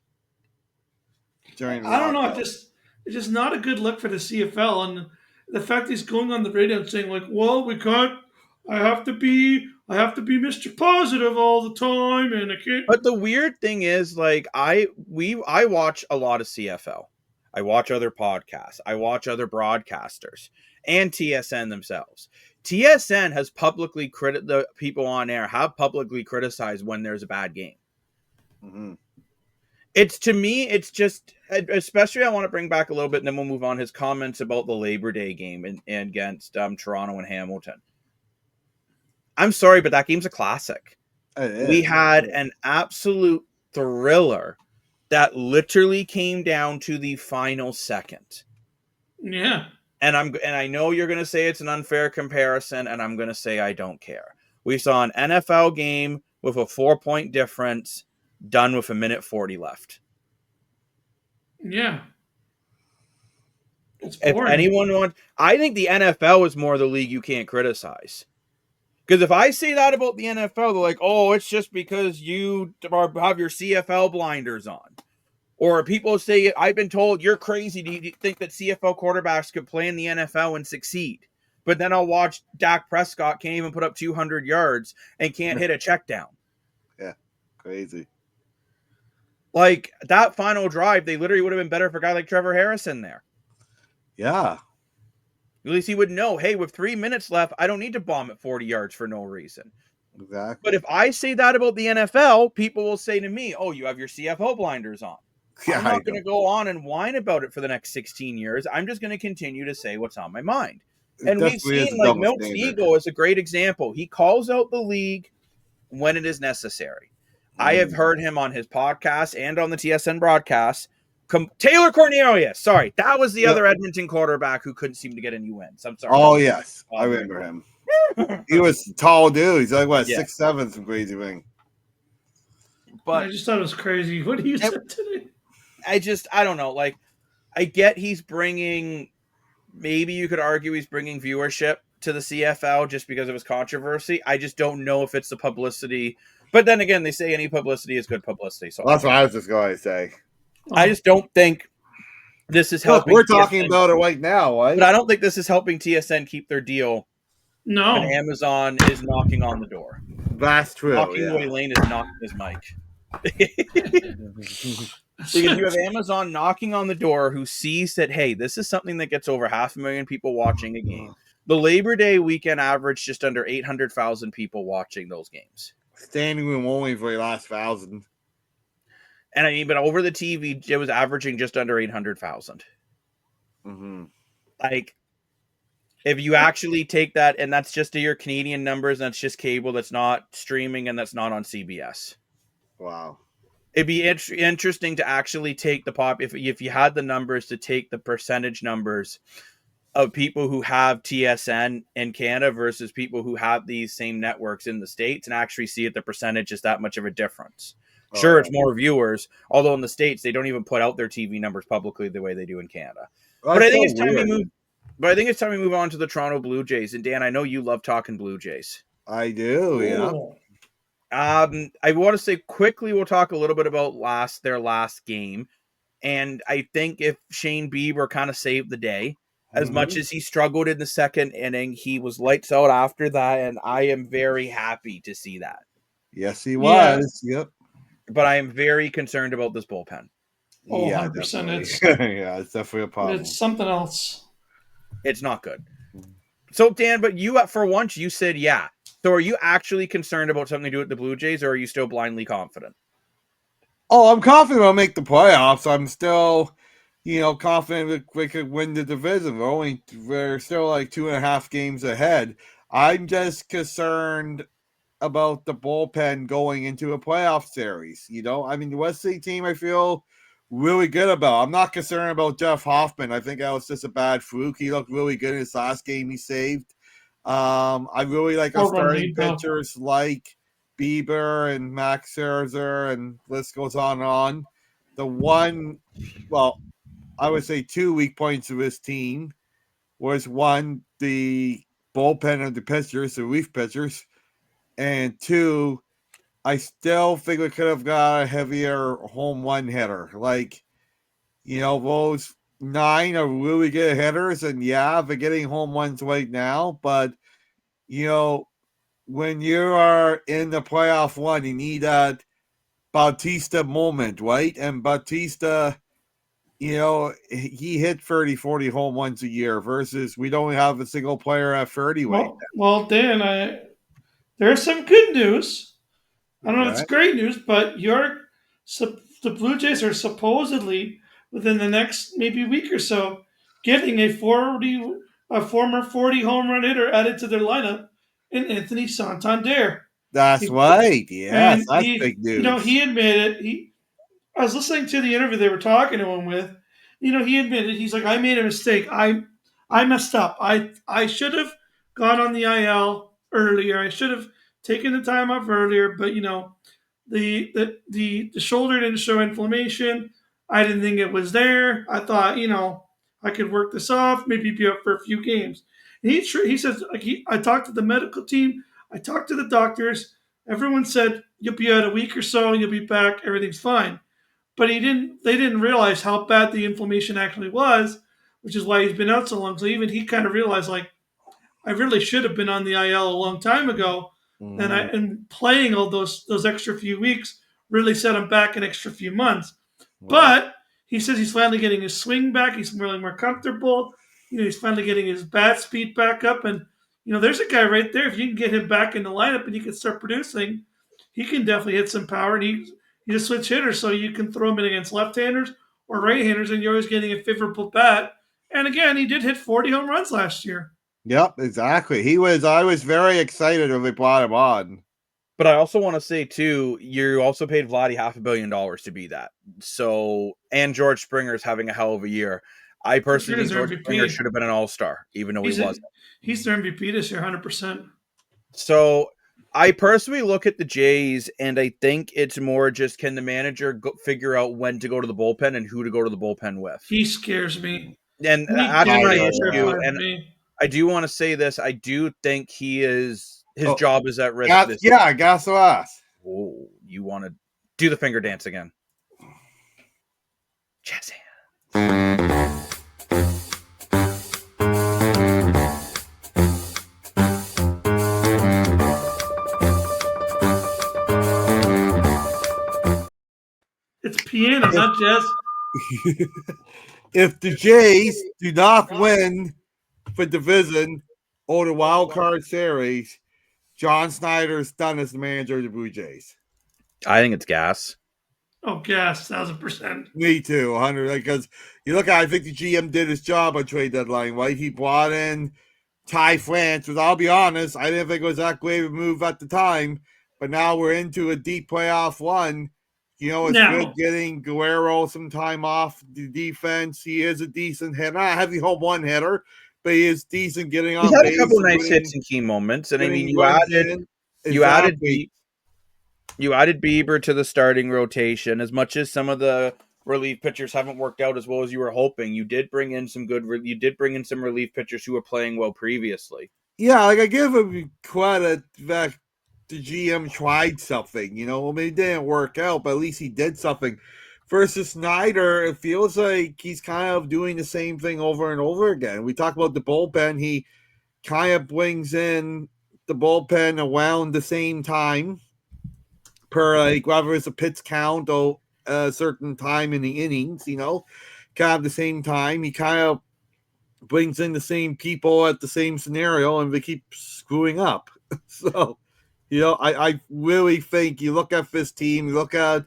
During I don't know. lockout. It's just not a good look for the CFL, and the fact he's going on the radio and saying "Well, we can't. I have to be Mr. Positive all the time, and I can't." But the weird thing is, I watch a lot of CFL. I watch other podcasts. I watch other broadcasters and TSN themselves. TSN has publicly the people on air have publicly criticized when there's a bad game. Mm-hmm. To me, it's just, especially I want to bring back a little bit, and then we'll move on, his comments about the Labor Day game and against Toronto and Hamilton. I'm sorry, but that game's a classic. We had an absolute thriller that literally came down to the final second. Yeah. And I know you're going to say it's an unfair comparison, and I'm going to say I don't care. We saw an NFL game with a 4-point difference done with 1:40 left. Yeah. It's If boring. anyone wants, I think the NFL is more the league you can't criticize. Because if I say that about the NFL, they're like, oh, it's just because you have your CFL blinders on. Or people say, I've been told you're crazy. Do you think that CFL quarterbacks could play in the NFL and succeed? But then I'll watch Dak Prescott can't even put up 200 yards and can't hit a check down. Yeah, crazy. Like, that final drive, they literally would have been better for a guy like Trevor Harrison there. Yeah. At least he would know, hey, with 3 minutes left, I don't need to bomb at 40 yards for no reason. Exactly. But if I say that about the NFL, people will say to me, oh, you have your CFL blinders on. Yeah, I'm not going to go on and whine about it for the next 16 years. I'm just going to continue to say what's on my mind. And we've seen, Milk's ego is a great example. He calls out the league when it is necessary. I have heard him on his podcast and on the TSN broadcast. Taylor Cornelius. Sorry, that was the other Edmonton quarterback who couldn't seem to get any wins. I'm sorry. Oh, yes. I remember him. He was tall dude. He's like, what, 6'7", some crazy thing. But I just thought it was crazy. What do you say today? I don't know. Like, I get he's bringing, maybe you could argue he's bringing viewership to the CFL just because of his controversy. I just don't know if it's the publicity. But then again, they say any publicity is good publicity. So that's what I was just going to say. I just don't think this is helping. Look, we're talking about it right now, right? But I don't think this is helping TSN keep their deal. No. And Amazon is knocking on the door. That's true. Knocking away Lane is knocking his mic. Because you have Amazon knocking on the door who sees that, hey, this is something that gets over 500,000 people watching a game. The Labor Day weekend averaged just under 800,000 people watching those games. Standing room only for the last 1,000. And I mean, but over the TV, it was averaging just under 800,000. Mm-hmm. Like, if you actually take that, and that's just to your Canadian numbers, and that's just cable, that's not streaming, and that's not on CBS. Wow. It'd be interesting to actually take the if you had the numbers to take the percentage numbers of people who have TSN in Canada versus people who have these same networks in the States, and actually see if the percentage is that much of a difference. Sure, it's more viewers, although in the States they don't even put out their TV numbers publicly the way they do in Canada. But I think it's time we move. But I think it's time we move on to the Toronto Blue Jays. And Dan, I know you love talking Blue Jays. I do, yeah. I want to say quickly, we'll talk a little bit about their last game. And I think if Shane Bieber kind of saved the day, as Mm-hmm. much as he struggled in the second inning, he was lights out after that, and I am very happy to see that. Yes, he Yeah. was. Yep. But I am very concerned about this bullpen. Oh, Yeah, 100%. definitely. Yeah, it's definitely a problem. It's something else. It's not good. So, Dan, but you, for once, you said yeah. So are you actually concerned about something to do with the Blue Jays, or are you still blindly confident? Oh, I'm confident we'll make the playoffs. I'm still, confident we could win the division. We're still like 2.5 games ahead. I'm just concerned about the bullpen going into a playoff series. I mean, the Wesley team I feel really good about. I'm not concerned about Jeff Hoffman. I think that was just a bad fluke. He looked really good in his last game he saved. I really like our starting pitchers like Bieber and Max Scherzer, and list goes on and on. The one, well, I would say 2 weak points of his team was one, the bullpen of the pitchers, the relief pitchers, and 2, I still think we could have got a heavier home run hitter. Like, those 9 are really good hitters, and yeah, they're getting home runs right now, but when you are in the playoff one, you need that Bautista moment, right? And Bautista, he hit 30, 40 home runs a year versus we don't have a single player at 30 right now. Well, Dan, there's some good news. I don't know if Okay. it's great news, but the Blue Jays are supposedly within the next maybe week or so getting a former 40 home run hitter added to their lineup in Anthony Santander. That's right. Yes, And that's big news. he admitted I was listening to the interview they were talking to him with. He admitted he's like, I made a mistake. I messed up. I should have gone on the IL earlier. I should have taken the time off earlier. But the shoulder didn't show inflammation. I didn't think it was there. I thought I could work this off. Maybe be up for a few games. And he says I talked to the medical team. I talked to the doctors. Everyone said you'll be out a week or so. You'll be back. Everything's fine. But they didn't realize how bad the inflammation actually was, which is why he's been out so long. So even he kind of realized, like, I really should have been on the IL a long time ago. And playing all those extra few weeks really set him back an extra few months. But he says he's finally getting his swing back. He's feeling more comfortable. He's finally getting his bat speed back up. And there's a guy right there. If you can get him back in the lineup and he can start producing, he can definitely hit some power. And he's a switch hitter, so you can throw him in against left-handers or right-handers, and you're always getting a favorable bat. And again, he did hit 40 home runs last year. Yep, exactly. I was very excited when they brought him on. But I also want to say, too, you also paid Vladdy $500 million to be that. So, and George Springer's having a hell of a year. I personally think George Springer should have been an all-star, even though he wasn't. He's their MVP this year, 100%. So, I personally look at the Jays, and I think it's more just can the manager figure out when to go to the bullpen and who to go to the bullpen with. He scares me. And that's my issue. And I do want to say this. I do think his job is at risk. I got to ask. Oh, you want to do the finger dance again. Jazz hands. It's piano, not jazz. If the Jays do not win for division or the wild card series, John Snyder's done as the manager of the Blue Jays. I think it's gas. Oh, gas, 1,000%. Me too, 100. Because I think the GM did his job on trade deadline, right? He brought in Ty France, which I'll be honest, I didn't think it was that great of a move at the time. But now we're into a deep playoff run. It's good getting Guerrero some time off the defense. He is a decent hitter, not a heavy home run hitter, but he is decent getting on base. He's had a couple nice hits in key moments, and I mean, you added Bieber to the starting rotation. As much as some of the relief pitchers haven't worked out as well as you were hoping, you did bring in some relief pitchers who were playing well previously. Yeah, I give him credit that the GM tried something, maybe it didn't work out, but at least he did something. versus Snyder, it feels like he's kind of doing the same thing over and over again. We talk about the bullpen. He kind of brings in the bullpen around the same time per like whether it's a pitch count or a certain time in the innings, kind of the same time. He kind of brings in the same people at the same scenario and they keep screwing up. So, I really think you look at this team, you look at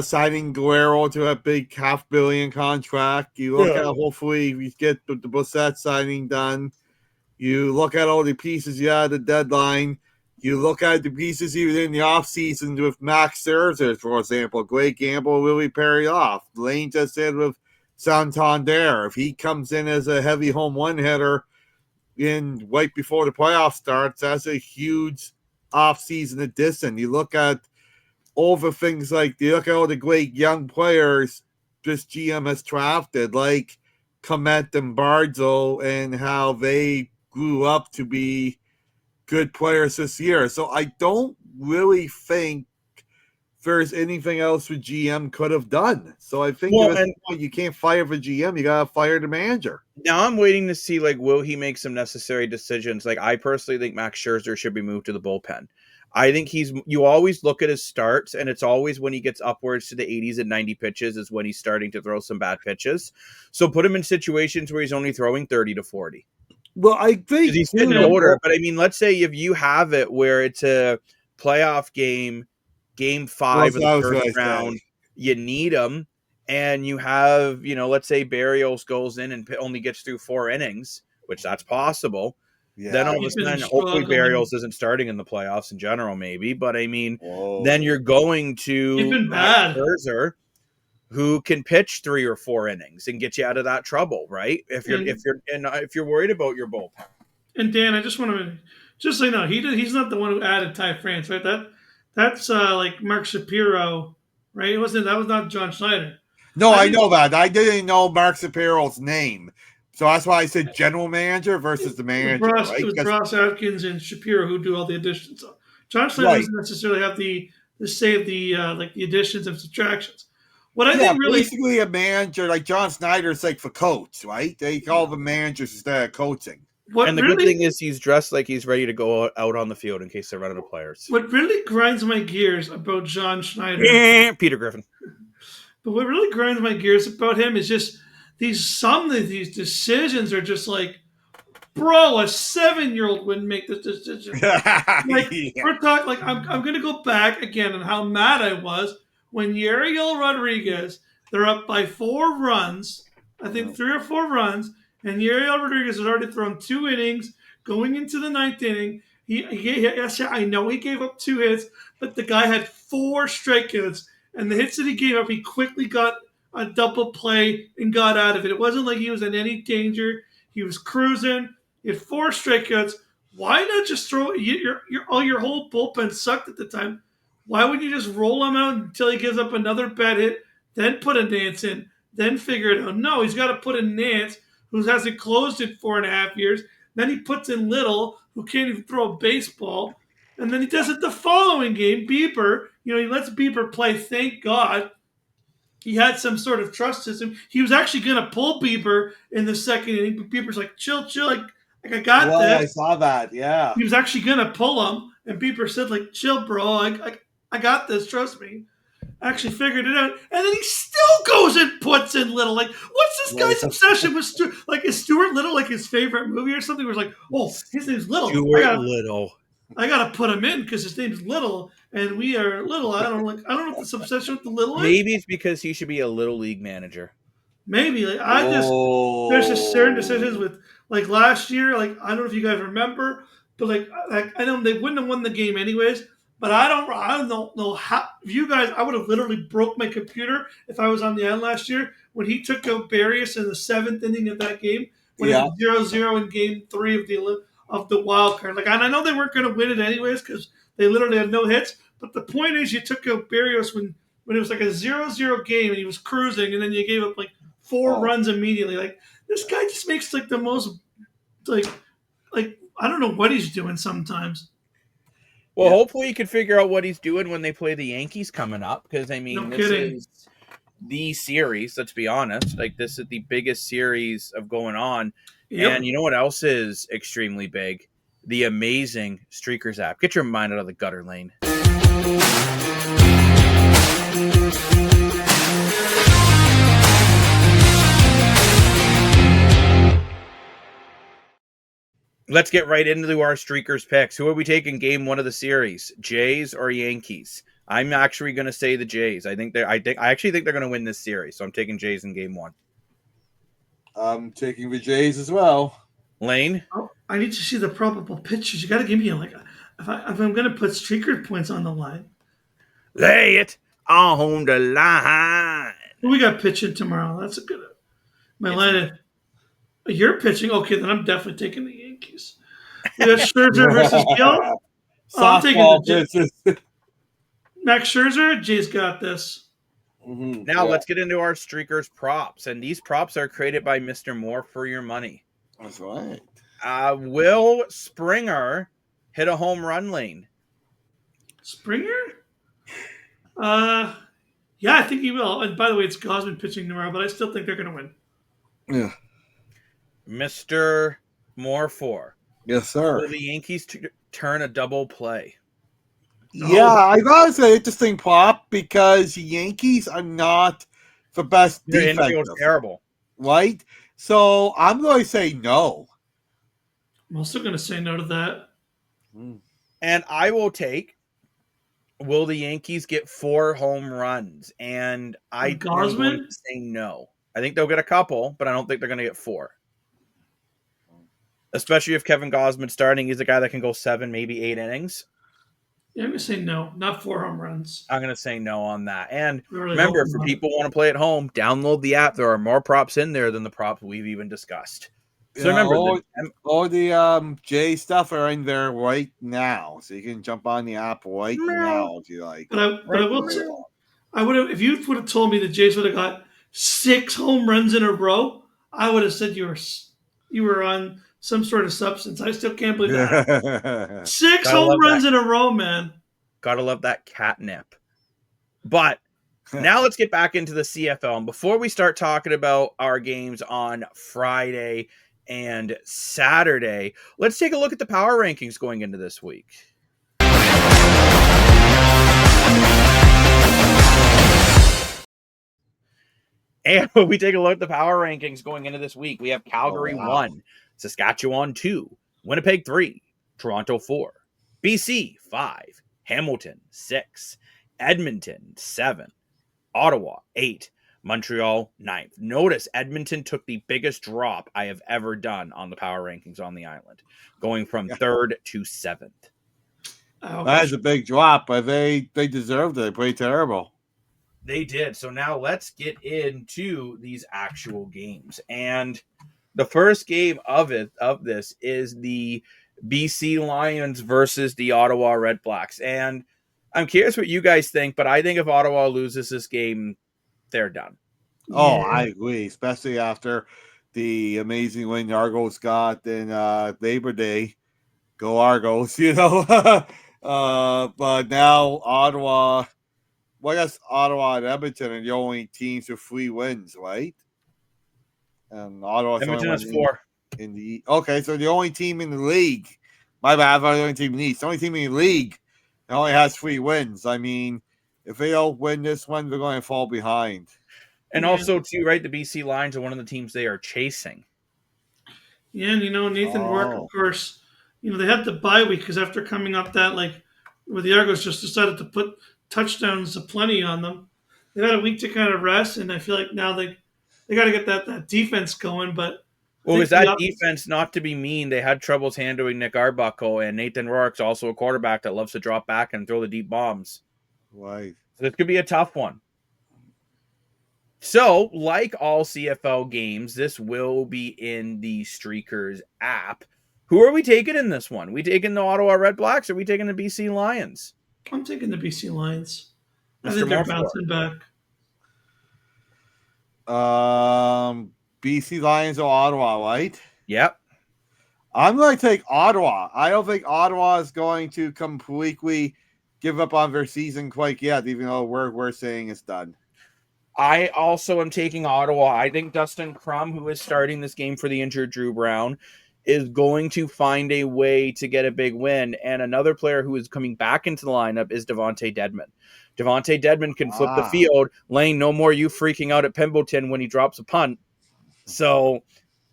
signing Guerrero to a big $500 million contract. You look at hopefully we get the Brissett signing done. You look at all the pieces you had at the deadline. You look at the pieces even in the offseason with Max Scherzer, for example. Great gamble really paid off. Lane just said with Santander, if he comes in as a heavy home run hitter in right before the playoff starts, that's a huge offseason addition. You look at over things like you look at all the great young players this GM has drafted, like Komet and Barzo, and how they grew up to be good players this year. So I don't really think there's anything else the GM could have done. So I think at this point, you can't fire the GM, you gotta fire the manager. Now I'm waiting to see, like, will he make some necessary decisions? Like, I personally think Max Scherzer should be moved to the bullpen. I think you always look at his starts, and it's always when he gets upwards to the 80s and 90 pitches is when he's starting to throw some bad pitches. So put him in situations where he's only throwing 30 to 40. Well, I think he's in order, but I mean, let's say if you have it where it's a playoff game 5 of the first round, you need him, and you have, let's say Barrios goes in and only gets through 4 innings, which that's possible. Yeah. Then all of a sudden, hopefully Barrios isn't starting in the playoffs in general, maybe. But I mean, then you're going to Max Scherzer, who can pitch 3 or 4 innings and get you out of that trouble, right? If you're worried about your bullpen. And Dan, I just want to so you know, he's not the one who added Ty France, right? That's like Mark Shapiro, right? That was not John Schneider. No, I know that. I didn't know Mark Shapiro's name. So that's why I said general manager versus the manager. It was Ross Atkins and Shapiro who do all the additions. So John Schneider doesn't necessarily have the say of the the additions and subtractions. What I think really basically a manager like John Snyder's like for coach, right? They call them managers instead of coaching. And the good thing is he's dressed like he's ready to go out on the field in case they're running out of players. What really grinds my gears about John Schneider, Peter Griffin. But what really grinds my gears about him is just some of these decisions are just like, bro, a 7-year-old wouldn't make this decision. We're talking like I'm gonna go back again on how mad I was when Yariel Rodriguez, they're up by 4 runs, I think 3 or 4 runs, and Yariel Rodriguez has already thrown 2 innings, going into the 9th inning. I know he gave up 2 hits, but the guy had 4 strikeouts, and the hits that he gave up, he quickly got a double play and got out of it. It wasn't like he was in any danger. He was cruising. He had 4 strikeouts. Why not just throw your whole bullpen sucked at the time? Why wouldn't you just roll him out until he gives up another bad hit, then put a Nance in, then figure it out? No, he's got to put in Nance, who hasn't closed it 4.5 years. Then he puts in Little, who can't even throw a baseball. And then he does it the following game. Bieber, he lets Bieber play, thank God. He had some sort of trust system. He was actually going to pull Bieber in the 2nd inning, but Bieber's like, chill, like I got this. I saw that, yeah. He was actually going to pull him, and Bieber said, like, chill, bro, I got this, trust me. Actually figured it out, and then he still goes and puts in Little. Like, what's this guy's obsession with Stuart? Like, is Stuart Little like his favorite movie or something? Where it's like, oh, his name's Little. Little. I gotta put him in because his name's Little, and we are Little. I don't know what this obsession with the Little is. Maybe it's because he should be a Little League manager. Maybe there's just certain decisions with like last year. Like I don't know if you guys remember, but like I know they wouldn't have won the game anyways. But I don't know how. If you guys, I would have literally broke my computer if I was on the island last year when he took out Barrios in the 7th inning of that game when it was 0-0 in Game 3 of the wild card. Like, and I know they weren't going to win it anyways because they literally had no hits. But the point is, you took out Barrios when it was like a 0-0 game and he was cruising, and then you gave up like 4 runs immediately. Like this guy just makes like the most like I don't know what he's doing sometimes. Well, hopefully he can figure out what he's doing when they play the Yankees coming up. Because, I mean, the series. Let's be honest. Like, this is the biggest series of going on. Yep. And you know what else is extremely big? The amazing Streakers app. Get your mind out of the gutter lane. Let's get right into our Streakers picks. Who are we taking game one of the series? Jays or Yankees? I'm actually going to say the Jays. I actually think they're going to win this series. So I'm taking Jays in game one. I'm taking the Jays as well. Lane? Oh, I need to see the probable pitches. You got to give me like, if I'm going to put streaker points on the line. Lay it on the line. Who we got pitching tomorrow? That's a good. My line. You're pitching. Okay, then I'm definitely taking the Yankees. We got Scherzer versus Gill. I'm taking Softball the Jays. pitches. Max Scherzer. Jay's got this. Now let's get into our Streakers props. And these props are created by Mr. Moore for your money. That's right. Will Springer hit a home run, Lane? Springer? Yeah, I think he will. And by the way, it's Gosman pitching tomorrow, but I still think they're going to win. Yeah. Mr. Moore for. Yes, sir. Will the Yankees turn a double play? Yeah, I thought it's an interesting prop because the Yankees are not the best Their defense. infield's terrible. Right? So I'm going to say no. I'm also going to say no to that. And I will take, will the Yankees get 4 home runs? And I'm going to say no. I think they'll get a couple, but I don't think they're going to get 4. Especially if Kevin Gosman's starting. He's a guy that can go 7, maybe 8 innings. Yeah, I'm going to say no. Not 4 home runs. I'm going to say no on that. And Really remember, for people who want to play at home, download the app. There are more props in there than the props we've even discussed. So remember, all the J stuff are in there right now, so you can jump on the app right now if you like. But I will say, I would have, if you would have told me the Jays would have got 6 home runs in a row, I would have said you were on some sort of substance. I still can't believe that. 6 home runs in a row, man. Gotta love that catnip. But now let's get back into the CFL. And before we start talking about our games on Friday and Saturday, let's take a look at the power rankings going into this week. And when we take a look at the power rankings going into this week, we have Calgary 1, Saskatchewan 2, Winnipeg 3, Toronto 4, BC 5, Hamilton 6, Edmonton 7, Ottawa 8, Montreal 9th. Notice Edmonton took the biggest drop I have ever done on the power rankings on the island, going from 3rd to 7th. That is a big drop, but they deserved it. They played terrible. They did. So now let's get into these actual games. And the first game of this is the BC Lions versus the Ottawa Red Blacks. And I'm curious what you guys think, but I think if Ottawa loses this game, they're done. Oh, yeah. I agree, especially after the amazing win the Argos got in Labor Day. Go Argos, you know. But now Ottawa, well, I guess Ottawa and Edmonton are the only teams with 3 wins, right? And Ottawa's Edmonton has 4. In the okay, so the only team in the league. My bad, the only team in the East. The only team in the league that only has 3 wins. I mean, if they don't win this one, they're going to fall behind. And also, too, right, the BC Lions are one of the teams they are chasing. Yeah, and Nathan Rourke, of course, they had the bye week because after coming up that, where the Argos just decided to put touchdowns aplenty on them, they've had a week to kind of rest, and I feel like now they got to get that defense going. But was that defense, not to be mean, they had troubles handling Nick Arbuckle, and Nathan Rourke's also a quarterback that loves to drop back and throw the deep bombs. Right. So this could be a tough one. So, like all CFL games, this will be in the Streakers app. Who are we taking in this one? We taking the Ottawa Red Blacks or are we taking the BC Lions? I'm taking the BC Lions. I Mr. think they're bouncing back. BC Lions or Ottawa, right? Yep. I'm going to take Ottawa. I don't think Ottawa is going to completely give up on their season quite yet, even though we're saying it's done. I also am taking Ottawa. I think Dustin Crum, who is starting this game for the injured Drew Brown, is going to find a way to get a big win. And another player who is coming back into the lineup is Devontae Dedmon. Devontae Dedmon can flip the field. Lane, no more you freaking out at Pemberton when he drops a punt. So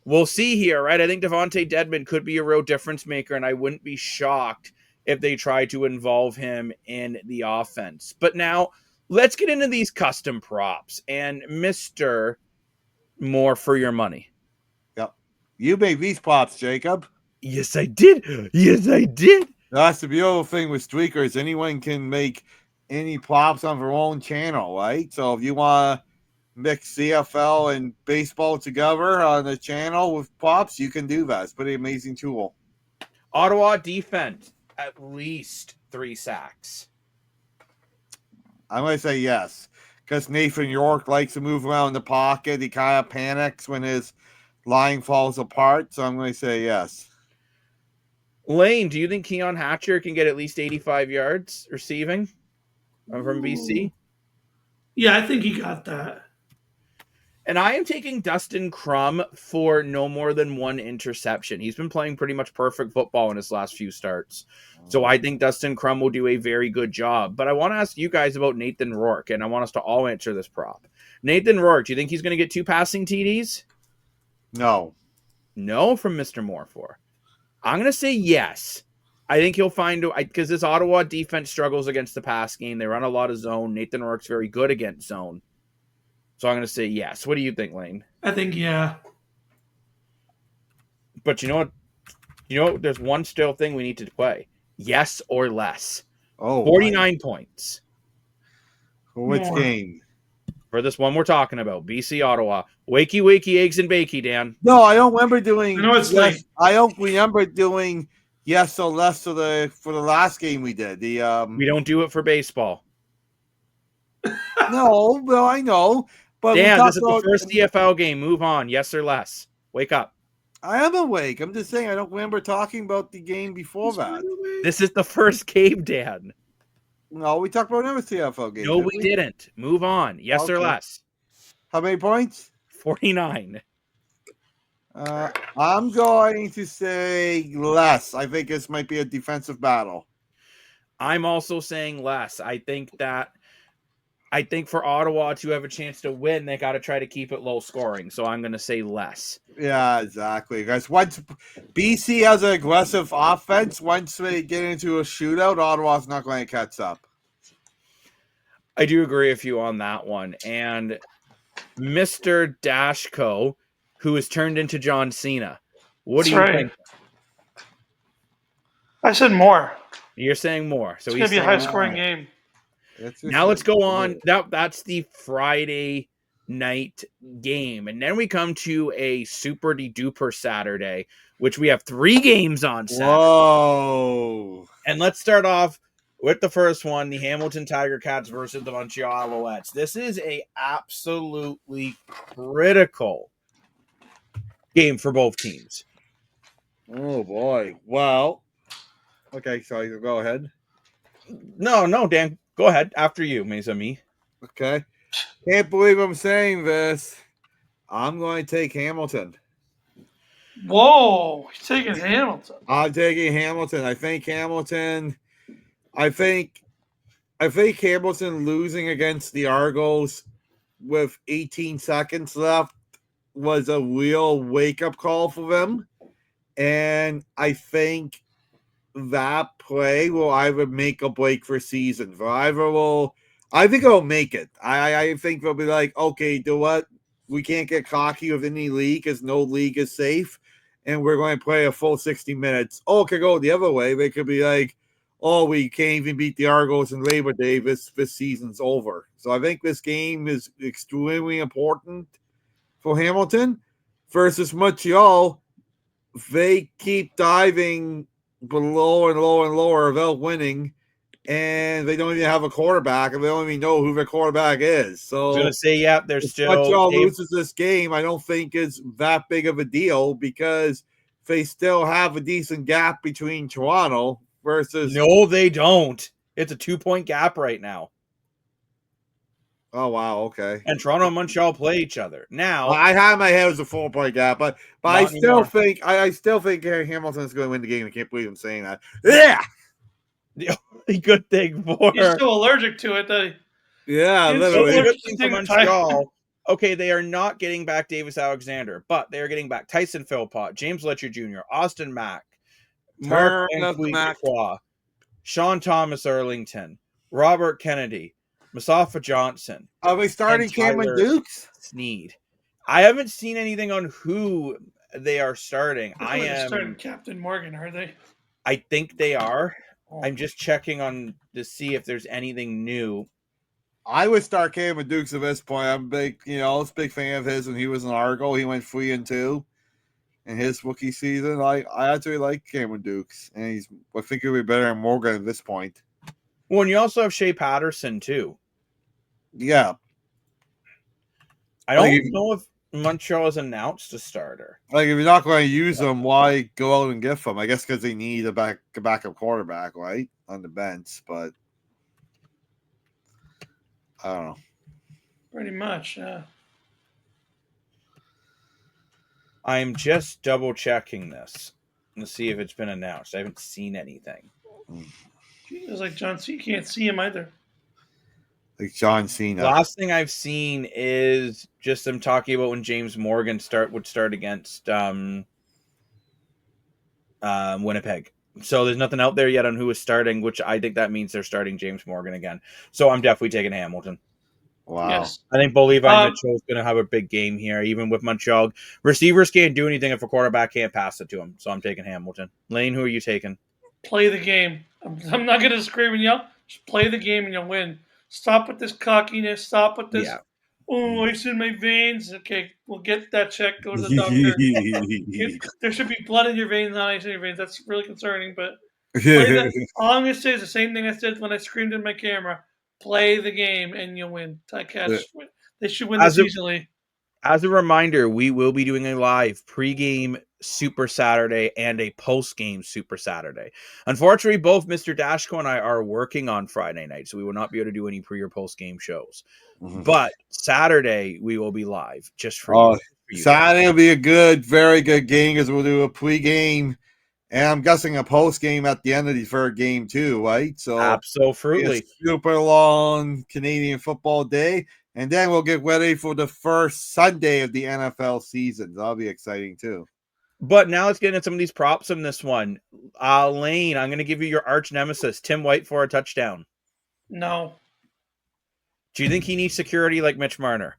we'll see here, right? I think Devontae Dedmon could be a real difference maker, and I wouldn't be shocked if they try to involve him in the offense. But now let's get into these custom props. And Mr. More for your money. Yep. You made these props, Jacob. Yes, I did. Yes, I did. That's the beautiful thing with streakers. Anyone can make any props on their own channel, right? So if you want to mix CFL and baseball together on the channel with props, you can do that. It's a pretty amazing tool. Ottawa defense, at least 3 sacks. I'm going to say yes, because Nathan York likes to move around the pocket. He kind of panics when his line falls apart, so I'm going to say yes. Lane, do you think Keon Hatcher can get at least 85 yards receiving from BC? Yeah, I think he got that. And I am taking Dustin Crum for no more than 1 interception. He's been playing pretty much perfect football in his last few starts. So I think Dustin Crum will do a very good job. But I want to ask you guys about Nathan Rourke, and I want us to all answer this prop. Nathan Rourke, do you think he's going to get 2 passing TDs? No. No from Mr. Moore. I'm going to say yes. I think he'll find, because this Ottawa defense struggles against the pass game. They run a lot of zone. Nathan Rourke's very good against zone. So I'm going to say yes. What do you think, Lane? I think, yeah. But you know what? There's one still thing we need to play. Yes or less. 49 points. For which game? For this one we're talking about. BC Ottawa. Wakey, eggs and bakey, Dan. No, I don't remember doing. Late. I don't remember doing yes or less for the last game we did. We don't do it for baseball. No, I know. But Dan, this is the first CFL game. Move on. Yes or less. Wake up. I am awake. I'm just saying I don't remember talking about the game before that. This is the first game, Dan. No, we talked about another CFL game. No, we didn't. Move on. Yes or less. How many points? 49. I'm going to say less. I think this might be a defensive battle. I'm also saying less. I think for Ottawa to have a chance to win, they got to try to keep it low scoring. So I'm going to say less. Yeah, exactly. Guys, once BC has an aggressive offense, once they get into a shootout, Ottawa's not going to catch up. I do agree with you on that one. And Mr. Dashko, who has turned into John Cena. What do you think? I said more. You're saying more. So it's going to be a high-scoring game. Now let's go on. That's the Friday night game. And then we come to a super duper Saturday, which we have 3 games on Saturday. Whoa. And let's start off with the first one, the Hamilton Tiger Cats versus the Montreal Alouettes. This is a absolutely critical game for both teams. Oh, boy. Well, okay, sorry, go ahead. No, Dan. Go ahead. After you, me. Okay. Can't believe I'm saying this. I'm going to take Hamilton. Whoa. He's taking Hamilton. I'm taking Hamilton. I think Hamilton losing against the Argos with 18 seconds left was a real wake-up call for them. And I think that play will either make or break for season. I think it'll make it. I think they'll be like, okay, you know what? We can't get cocky with any league because no league is safe, and we're going to play a full 60 minutes. Oh, it could go the other way. They could be like, oh, we can't even beat the Argos in Labor Day. This season's over. So I think this game is extremely important for Hamilton versus Montreal. They keep diving below and lower and lower without winning, and they don't even have a quarterback, and they don't even know who their quarterback is. So I was going to say, yeah, there's still... Montreal loses this game, I don't think it's that big of a deal because they still have a decent gap between Toronto versus... No, they don't. It's a 2-point gap right now. Oh wow, okay. And Toronto and Montreal play each other. Now, I had my head as a 4-point gap, but I Not still anymore. think I still think Hamilton's going to win the game. I can't believe I'm saying that. Yeah, the only good thing for He's so allergic to it that yeah, He's the so only literally. good allergic thing to for Tyler. Montreal. Okay, they are not getting back Davis Alexander, but they are getting back Tyson Philpott, James Letcher Jr., Austin Mack, Mark Turn up the Mac. Antoine, Sean Thomas Erlington, Robert Kennedy, Mustafa Johnson, Are we starting and Cameron Tyler Dukes? Sneed. I haven't seen anything on who they are starting. they're starting Captain Morgan, are they? I think they are. Oh. I'm just checking on to see if there's anything new. I would start Cameron Dukes at this point. I'm big, I was a big fan of his when he was in Argo. He went 3-2 in his rookie season. I actually like Cameron Dukes, and I think he'll be better than Morgan at this point. Well, and you also have Shea Patterson too. Yeah, I don't know if Montreal has announced a starter. like if you're not going to use them, why go out and get them? I guess because they need a backup quarterback, right, on the bench. But I don't know. Pretty much, yeah. I'm just double checking this to see if it's been announced. I haven't seen anything. It's like John C. You can't see him either. Like John Cena. Last thing I've seen is just them talking about when James Morgan would start against Winnipeg. So there's nothing out there yet on who is starting, which I think that means they're starting James Morgan again. So I'm definitely taking Hamilton. Wow. Yes. I think Bo Levi Mitchell is going to have a big game here, even with Montreal. Receivers can't do anything if a quarterback can't pass it to him. So I'm taking Hamilton. Lane, who are you taking? Play the game. I'm not going to scream and yell. Just play the game and you'll win. Stop with this cockiness. Stop with this. Yeah. Oh, it's in my veins. Okay, we'll get that checked. Go to the doctor. There should be blood in your veins, not ice in your veins. That's really concerning. But play that. All I'm going to say is the same thing I said when I screamed in my camera. Play the game and you'll win. They should win this easily. As a reminder, we will be doing a live pregame Super Saturday and a postgame Super Saturday. Unfortunately, both Mr. Dashko and I are working on Friday night, so we will not be able to do any pre or postgame shows. But Saturday, we will be live just for you. Saturday will be a very good game because we'll do a pregame and I'm guessing a postgame at the end of the third game too, right? So absolutely, super long Canadian football day. And then we'll get ready for the first Sunday of the NFL season. That'll be exciting too. But now let's get into some of these props in this one. Lane, I'm going to give you your arch nemesis, Tim White, for a touchdown. No. Do you think he needs security like Mitch Marner?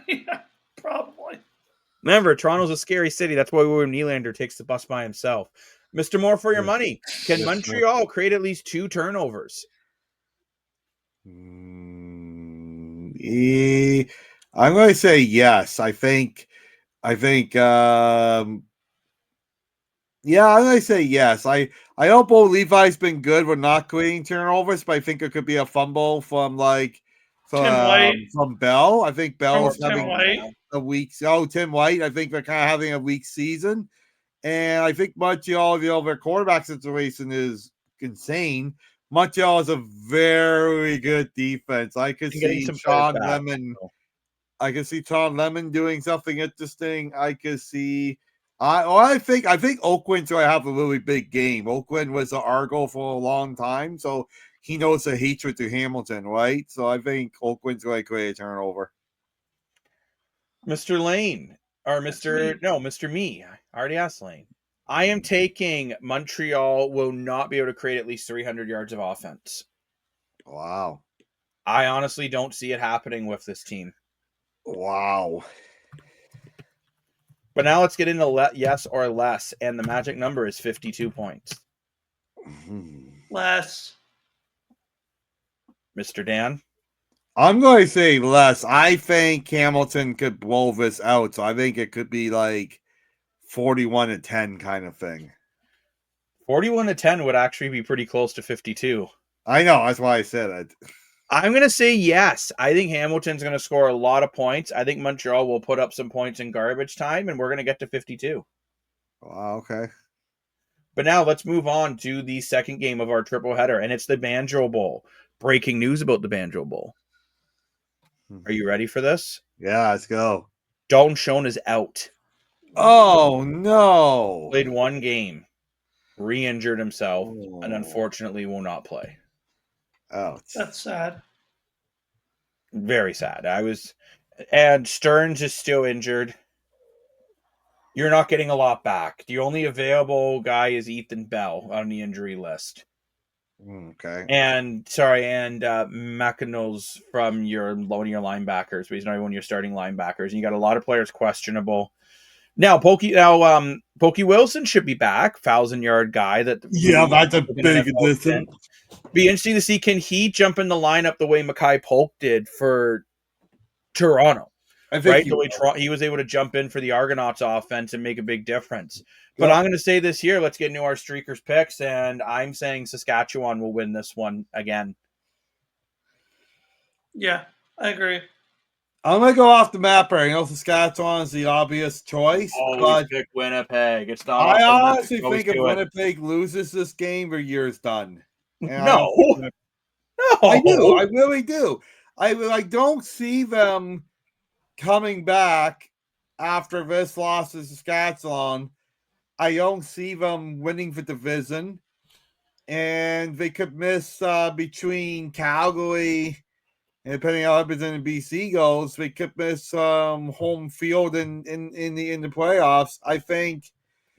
Yeah, probably. Remember, Toronto's a scary city. That's why William Nylander takes the bus by himself. Mr. Moore, for your money, can Montreal create at least 2 turnovers? I'm going to say yes. I think I'm going to say yes. I hope Bo Levi's been good with not creating turnovers, but I think it could be a fumble from from Bell. I think Bell is having a week. Tim White. I think they're kind of having a weak season. And I think Montreal, their quarterback situation is insane. Montreal is a very good defense. I could see Sean Lemon. I could see Sean Lemon doing something interesting. I could see. I think Oakland's going to have a really big game. Oakland was an Argo for a long time, so he knows the hatred to Hamilton, right? So I think Oakland's going to create a turnover. Mr. Lane or Mr. Me. I already asked Lane. I am taking Montreal will not be able to create at least 300 yards of offense. Wow. I honestly don't see it happening with this team. Wow. But now let's get into yes or less, and the magic number is 52 points. Less. Mr. Dan? I'm going to say less. I think Hamilton could blow this out, so I think it could be like 41-10 kind of thing. 41-10 would actually be pretty close to 52. I know. That's why I said it. I'm going to say yes. I think Hamilton's going to score a lot of points. I think Montreal will put up some points in garbage time, and we're going to get to 52. Wow, okay. But now let's move on to the second game of our triple header, and it's the Banjo Bowl. Breaking news about the Banjo Bowl. Are you ready for this? Yeah, let's go. Dalton Schoen is out. Oh no! Played one game, re-injured himself, and Oh. unfortunately will not play. Ouch. That's sad. Very sad. And Stearns is still injured. You're not getting a lot back. The only available guy is Ethan Bell on the injury list. Okay. And McInnes from one of your linebackers, but he's not even one of your starting linebackers. And you got a lot of players questionable. Now, Pokey Wilson should be back, 1,000-yard guy. That's a big addition. Be interesting to see, can he jump in the lineup the way Mackay Polk did for Toronto? I think He was able to jump in for the Argonauts offense and make a big difference. But Yeah. I'm going to say this here. Let's get into our streakers picks, and I'm saying Saskatchewan will win this one again. Yeah, I agree. I'm gonna go off the map here. I know Saskatchewan is the obvious choice, Always but pick Winnipeg. It's not. I off the map. honestly Always think if do it. Winnipeg loses this game, their year's done. And No. I do. I really do. I don't see them coming back after this loss to Saskatchewan. I don't see them winning the division, and they could miss between Calgary and depending on how Edmonton and BC goes, they could miss home field in the playoffs. I think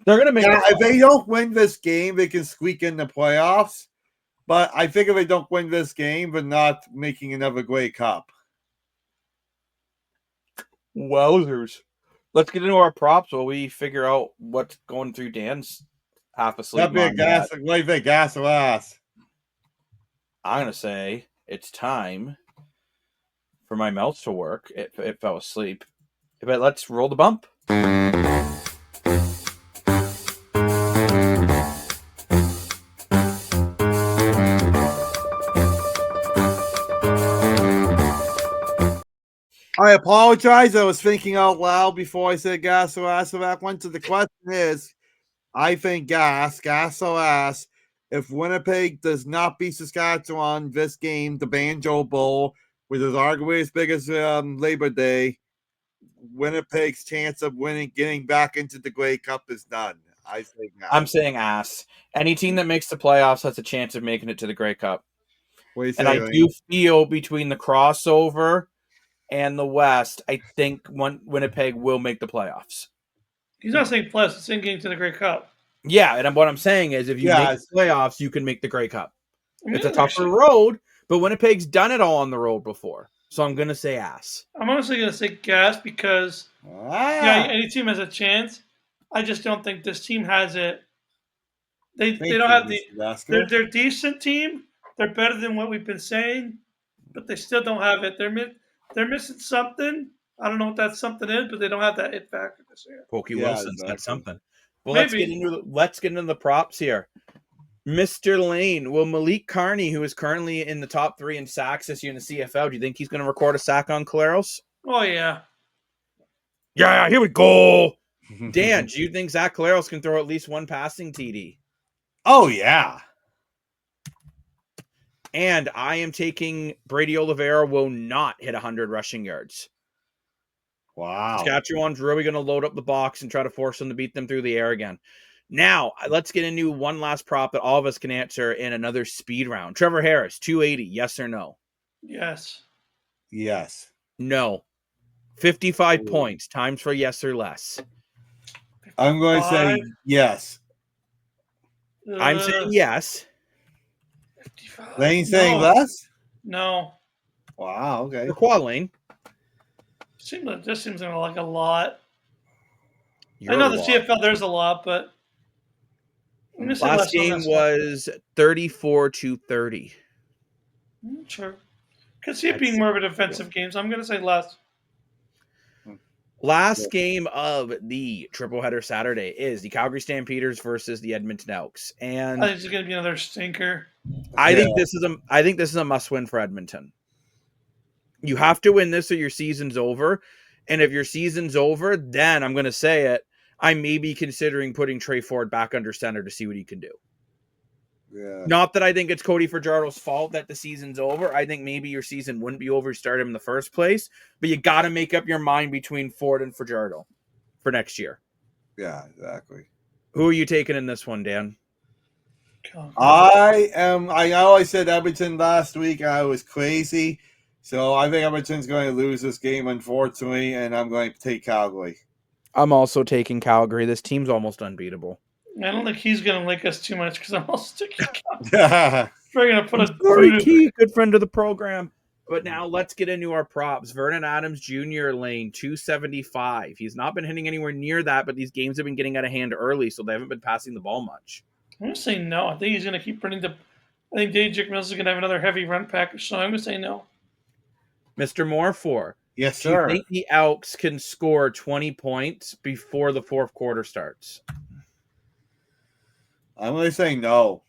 They're going to make. if they don't win this game, they can squeak in the playoffs. But I think if they don't win this game, they're not making another Grey Cup. Wowzers. Let's get into our props while we figure out what's going through Dan's half asleep. That'd be a gas, like they gas or ass. I'm going to say it's time for my mouth to work. It fell asleep. But let's roll the bump. I apologize. I was thinking out loud before I said gas or ass. So that went to the question is, I think gas or ass. If Winnipeg does not beat Saskatchewan this game, the Banjo Bowl, which is arguably as big as Labor Day, Winnipeg's chance of getting back into the Grey Cup is done. I think ass. I'm saying ass. Any team that makes the playoffs has a chance of making it to the Grey Cup. What do you say, And I Lane? do feel between the crossover and the West, I think Winnipeg will make the playoffs. He's not saying plus, he's saying getting to the Grey Cup. Yeah, and what I'm saying is if you make the playoffs, you can make the Grey Cup. It's a tougher road, but Winnipeg's done it all on the road before. So I'm going to say ass. I'm honestly going to say gas because any team has a chance. I just don't think this team has it. They don't have they're decent team. They're better than what we've been saying, but they still don't have it. They're missing something. I don't know what that something is, but they don't have that it factor this year. Pokey Wilson's got something. Well, Maybe. let's get into the props here. Mr. Lane, will Malik Carney, who is currently in the top 3 in sacks this year in the CFL, do you think he's going to record a sack on Caleros? Oh, yeah. Yeah, here we go. Dan, do you think Zach Caleros can throw at least one passing TD? Oh, yeah. And I am taking Brady Oliveira will not hit 100 rushing yards. Wow. Saskatchewan's really going to load up the box and try to force them to beat them through the air again. Now, let's get into one last prop that all of us can answer in another speed round. Trevor Harris, 280, yes or no? Yes. Yes. No. 55 points, times for yes or less. I'm going to say yes. I'm saying yes. 55. Lane saying less? No. Wow, okay. For Quad Lane. This seems like a lot. You're I know a the lot. CFL, there's a lot, but last game was 34-30. Sure. Could see it being more of a defensive game, so I'm going to say less. Last game of the triple header Saturday is the Calgary Stampeders versus the Edmonton Elks, and I think it's going to be another stinker. I think this is a must win for Edmonton. You have to win this or your season's over, and if your season's over, then I'm going to say it. I may be considering putting Trey Ford back under center to see what he can do. Yeah. Not that I think it's Cody Fajardo's fault that the season's over. I think maybe your season wouldn't be over if you started him in the first place, but you got to make up your mind between Ford and Fajardo for next year. Yeah, exactly. Who are you taking in this one, Dan? I know I said Edmonton last week. I was crazy. So I think Edmonton's going to lose this game, unfortunately, and I'm going to take Calgary. I'm also taking Calgary. This team's almost unbeatable. I don't think he's going to like us too much because I'm also taking Calgary. Yeah. We're going to put a Sorry, Key, good friend of the program. But now let's get into our props. Vernon Adams Jr. lane 275. He's not been hitting anywhere near that, but these games have been getting out of hand early, so they haven't been passing the ball much. I'm going to say no. I think he's going to keep running I think Dave Mills is going to have another heavy run package, so I'm going to say no. Mr. Morfor. Yes, Do you sir. think the Elks can score 20 points before the fourth quarter starts? I'm going to say no.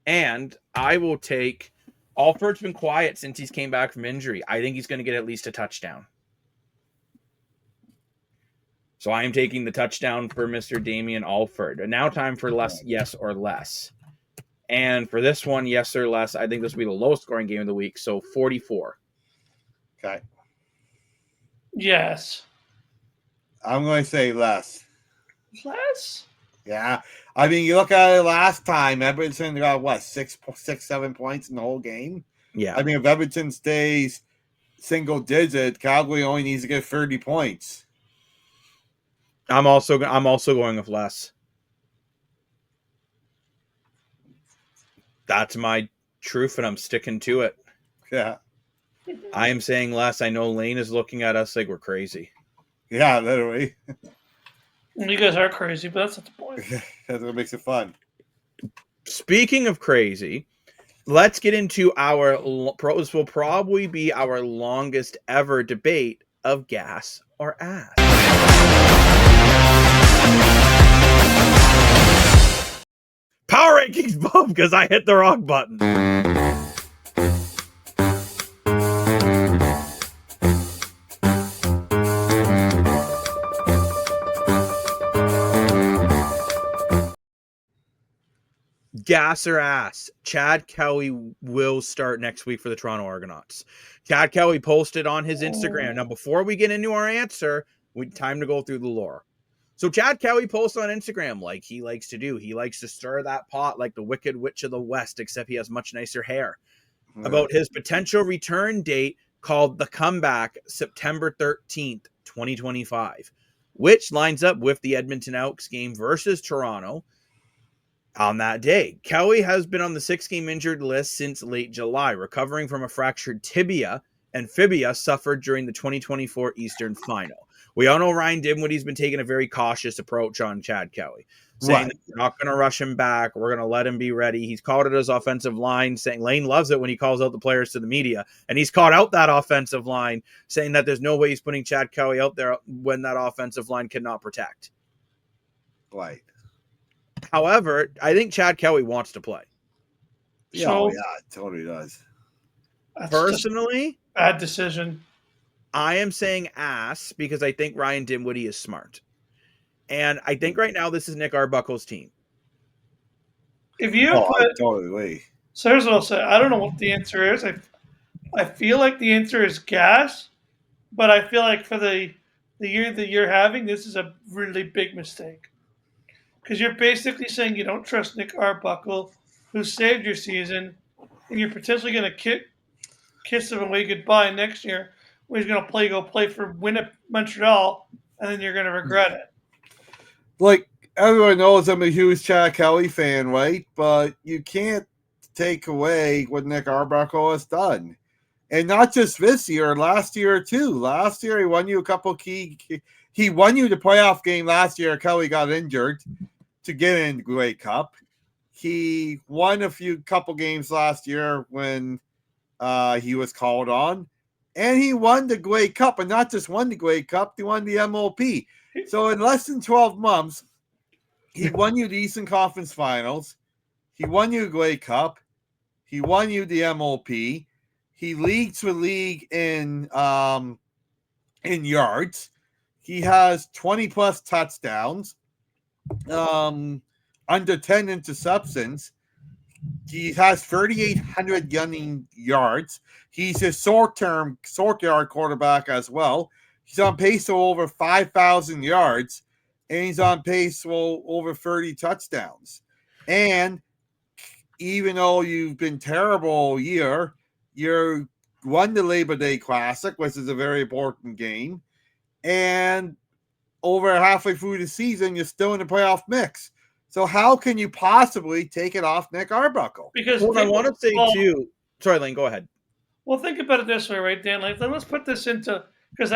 And I will take Alford's been quiet since he's came back from injury. I think he's going to get at least a touchdown. So I am taking the touchdown for Mr. Damian Alford. And now time for less, yes or less. And for this one, yes or less, I think this will be the lowest scoring game of the week. So 44. Okay. Yes. I'm going to say less. Less? Yeah. I mean, you look at it last time, Edmonton got, what, 7 points in the whole game? Yeah. I mean, if Edmonton stays single digit, Calgary only needs to get 30 points. I'm also going with less. That's my truth, and I'm sticking to it. Yeah. I am saying less. I know Lane is looking at us like we're crazy. Yeah, literally. You guys are crazy, but that's not the point. That's what makes it fun. Speaking of crazy, let's get into this will probably be our longest ever debate of gas or ass. Power rankings, boom, because I hit the wrong button. Gas or ass, Chad Kelly will start next week for the Toronto Argonauts. Chad Kelly posted on his Instagram. Now, before we get into our answer, time to go through the lore. So Chad Kelly posts on Instagram like he likes to do. He likes to stir that pot like the Wicked Witch of the West, except he has much nicer hair. About his potential return date called The Comeback, September 13th, 2025, which lines up with the Edmonton Elks game versus Toronto on that day. Kelly has been on the 6-game injured list since late July, recovering from a fractured tibia and fibia suffered during the 2024 Eastern Final. We all know Ryan Dinwiddie's been taking a very cautious approach on Chad Kelly, saying that we're not going to rush him back. We're going to let him be ready. He's called it his offensive line, saying Lane loves it when he calls out the players to the media. And he's called out that offensive line, saying that there's no way he's putting Chad Kelly out there when that offensive line cannot protect. Right. However, I think Chad Kelly wants to play. Yeah, So, yeah, it totally does. That's Personally, bad decision. I am saying ass because I think Ryan Dinwiddie is smart. And I think right now this is Nick Arbuckle's team. If you Totally. So here's what I'll say. I don't know what the answer is. I feel like the answer is gas, but I feel like for the year that you're having, this is a really big mistake. Because you're basically saying you don't trust Nick Arbuckle, who saved your season, and you're potentially going to kiss him away goodbye next year when he's going to go play for Montreal, and then you're going to regret it. Like, everyone knows I'm a huge Chad Kelly fan, right? But you can't take away what Nick Arbuckle has done. And not just this year, last year too. Last year, he won you a couple he won you the playoff game last year. Kelly got injured to get in the Grey Cup. He won a couple games last year when he was called on. And he won the Grey Cup, and not just won the Grey Cup, he won the MLP. So in less than 12 months, he won you the Eastern Conference Finals. He won you the Grey Cup. He won you the MLP. He leads the league in yards. He has 20-plus touchdowns. under 10 interceptions. He has 3,800 running yards. He's a short yard quarterback as well. He's on pace for over 5,000 yards, and he's on pace for over 30 touchdowns. And even though you've been terrible all year, you won the Labor Day Classic, which is a very important game. And over halfway through the season, you're still in the playoff mix. So how can you possibly take it off Nick Arbuckle? Because What I want to say too. Sorry, Lane, go ahead. Well, think about it this way, right, Dan? Like, let's put this into because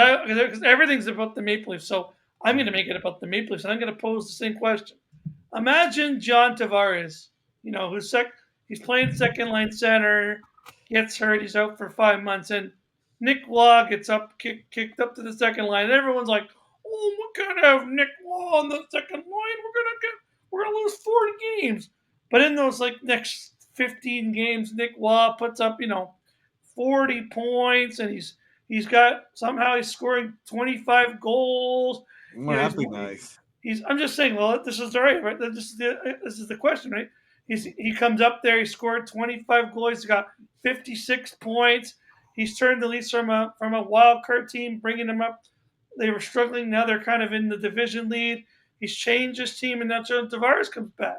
everything's about the Maple Leafs. So I'm going to make it about the Maple Leafs, and I'm going to pose the same question. Imagine John Tavares, he's playing second line center, gets hurt, he's out for 5 months, and Nick Law gets kicked up to the second line, and everyone's like, "Oh, we're gonna have Nick Law on the second line. We're gonna lose 40 games." But in those next 15 games, Nick Law puts up 40 points, and he's scoring 25 goals. Well, that'd be nice. I'm just saying, well, this is all right? This is the question, right? He comes up there, he scored 25 goals, he's got 56 points. He's turned the Leafs from a wild card team, bringing them up. They were struggling, now they're kind of in the division lead. He's changed his team, and now John Tavares comes back.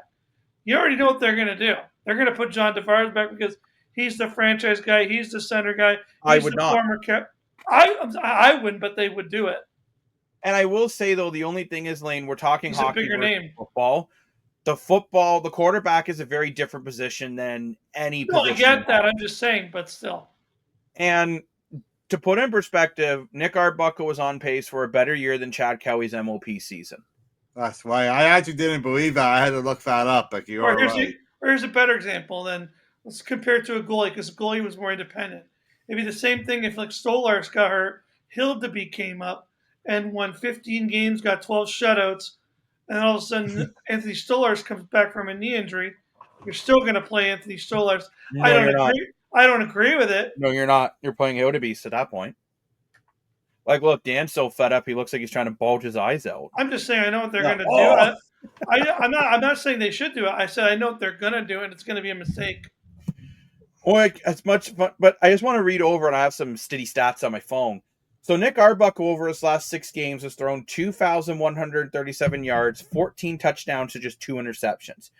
You already know what they're going to do. They're going to put John Tavares back because he's the franchise guy, he's the center guy. I would not. I wouldn't, but they would do it. And I will say, though, the only thing is, Lane, we're talking He's hockey a bigger name. Football. The quarterback is a very different position than any No, position. I get that. I'm just saying, but still. And to put in perspective, Nick Arbuckle was on pace for a better year than Chad Kelly's MOP season. That's why I actually didn't believe that. I had to look that up, but you are right. Here's a better example. Then let's compare it to a goalie, because the goalie was more independent. It'd be the same thing if Stolarz got hurt, Hildeby came up and won 15 games, got 12 shutouts, and all of a sudden Anthony Stolarz comes back from a knee injury. You're still going to play Anthony Stolarz. No, I don't agree with it. No, you're not. You're playing Hildeby at that point. Look, Dan's so fed up, he looks like he's trying to bulge his eyes out. I'm just saying I know what they're going to do. I'm not saying they should do it. I said I know what they're going to do, and it's going to be a mistake. As much fun, but I just want to read over, and I have some steady stats on my phone. So Nick Arbuckle over his last 6 games has thrown 2,137 yards, 14 touchdowns to just 2 interceptions.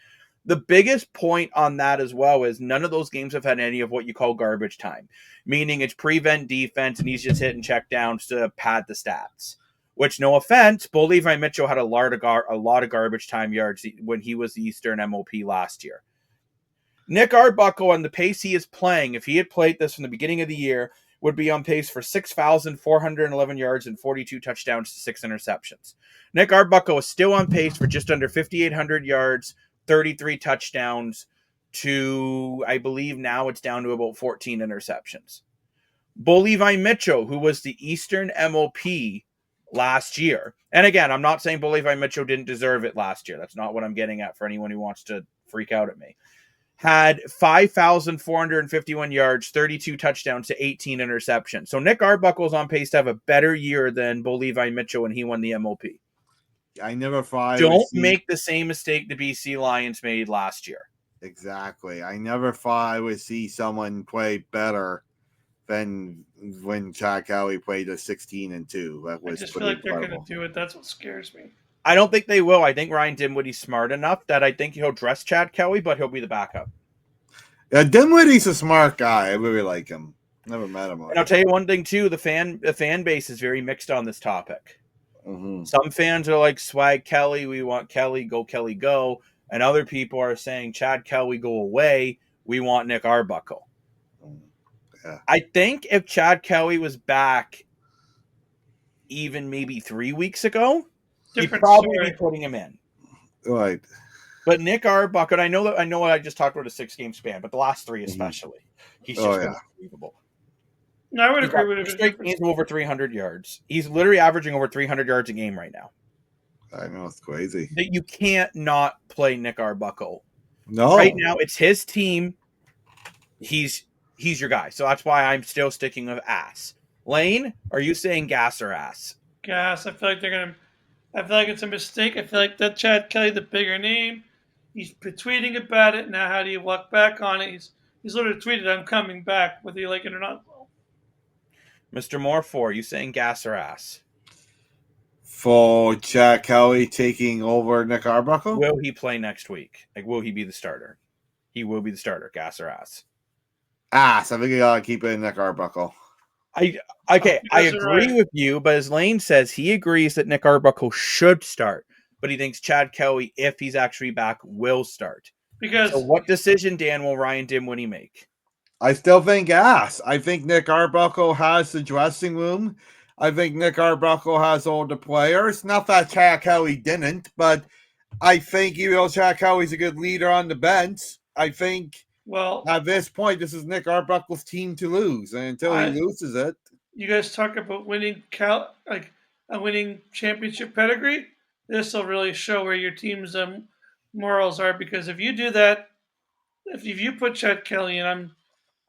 The biggest point on that as well is none of those games have had any of what you call garbage time, meaning it's prevent defense and he's just hitting checkdowns to pad the stats. Which, no offense, Bo Levi Mitchell had a lot of garbage time yards when he was the Eastern MOP last year. Nick Arbuckle, on the pace he is playing, if he had played this from the beginning of the year, would be on pace for 6,411 yards and 42 touchdowns to 6 interceptions. Nick Arbuckle is still on pace for just under 5,800 yards, 33 touchdowns to, I believe now it's down to about 14 interceptions. Bo Levi Mitchell, who was the Eastern MOP last year, and again, I'm not saying Bo Levi Mitchell didn't deserve it last year. That's not what I'm getting at for anyone who wants to freak out at me. Had 5,451 yards, 32 touchdowns to 18 interceptions. So Nick Arbuckle is on pace to have a better year than Bo Levi Mitchell when he won the MOP. I never thought. Don't make the same mistake the BC Lions made last year. Exactly. I never thought I would see someone play better than when Chad Kelly played a 16-2. That was I just feel like they're going to do it. That's what scares me. I don't think they will. I think Ryan Dinwiddie's smart enough that I think he'll dress Chad Kelly, but he'll be the backup. Yeah, Dinwiddie's a smart guy. I really like him. Never met him. And I'll tell you one thing too: the fan base is very mixed on this topic. Mm-hmm. Some fans are like, "Swag Kelly, we want Kelly, go," and other people are saying, "Chad Kelly, go away. We want Nick Arbuckle." Yeah. I think if Chad Kelly was back, even maybe 3 weeks ago, he'd probably be putting him in. Right. But Nick Arbuckle, I know I just talked about a 6-game span, but the last 3 especially, he's just unbelievable. No, I would agree with it. Straight games of over 300 yards. He's literally averaging over 300 yards a game right now. I know, it's crazy. That you can't not play Nick Arbuckle. No. Right now, it's his team. He's your guy. So that's why I'm still sticking with ass. Lane, are you saying gas or ass? Gas. I feel like they're going to I feel like it's a mistake. I feel like that Chad Kelly, the bigger name, he's been tweeting about it. Now, how do you walk back on it? He's literally tweeted, "I'm coming back, whether you like it or not." Mr. Moore, you saying gas or ass? For Chad Kelly taking over Nick Arbuckle? Will he play next week? Like, will he be the starter? He will be the starter, gas or ass? Ass. I think you gotta keep it in Nick Arbuckle. I You guys are agree right. with you, but as Lane says, he agrees that Nick Arbuckle should start, but he thinks Chad Kelly, if he's actually back, will start. So Because what decision, Dan, will Ryan Dimwitty make? I still think ass. I think Nick Arbuckle has the dressing room. I think Nick Arbuckle has all the players. Not that Chad Kelly didn't, but I think even though Chad Kelly's a good leader on the bench, I think well, at this point, this is Nick Arbuckle's team to lose. And until he loses it, you guys talk about winning a winning championship pedigree. This will really show where your team's morals are. Because if you do that, if you put Chad Kelly in,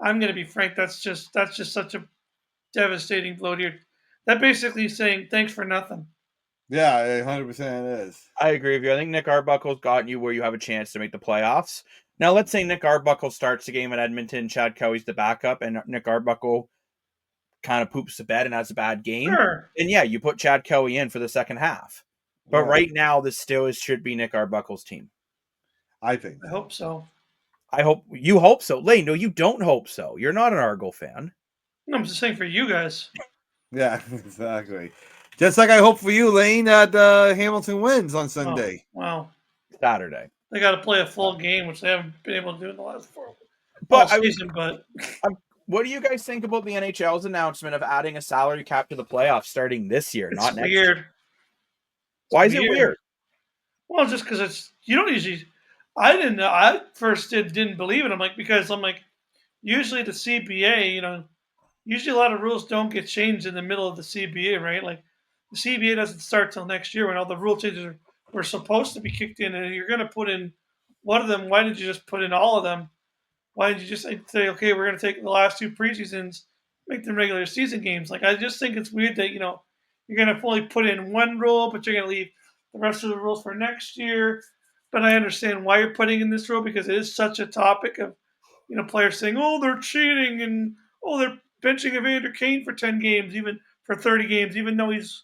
I'm going to be frank. That's just such a devastating blow to your. That basically saying thanks for nothing. yeah, 100% it is. I agree with you. I think Nick Arbuckle's gotten you where you have a chance to make the playoffs. Now, let's say Nick Arbuckle starts the game at Edmonton, Chad Kelly's the backup, and Nick Arbuckle kind of poops the bed and has a bad game. Sure. And yeah, you put Chad Kelly in for the second half. But right now, this still should be Nick Arbuckle's team. I think. I hope so. You hope so. Lane, no, you don't hope so. You're not an Argo fan. No, I'm just saying for you guys. Yeah, exactly. Just like I hope for you, Lane, that Hamilton wins on Sunday. Oh, wow. Saturday. They got to play a full game, which they haven't been able to do in the last season. But what do you guys think about the NHL's announcement of adding a salary cap to the playoffs starting this year, not next year? Why is it weird? Well, just because you don't usually. I didn't know. I first didn't believe it. Because usually the CBA, usually a lot of rules don't get changed in the middle of the CBA, right? Like the CBA doesn't start till next year when all the rule changes were supposed to be kicked in, and you're going to put in one of them. Why did you just put in all of them? Why did you just say, okay, we're going to take the last two preseasons, make them regular season games? I just think it's weird that, you're going to only put in one rule, but you're going to leave the rest of the rules for next year. But I understand why you're putting in this rule because it is such a topic of, players saying, oh, they're cheating and, oh, they're benching Evander Kane for 10 games, even for 30 games, even though he's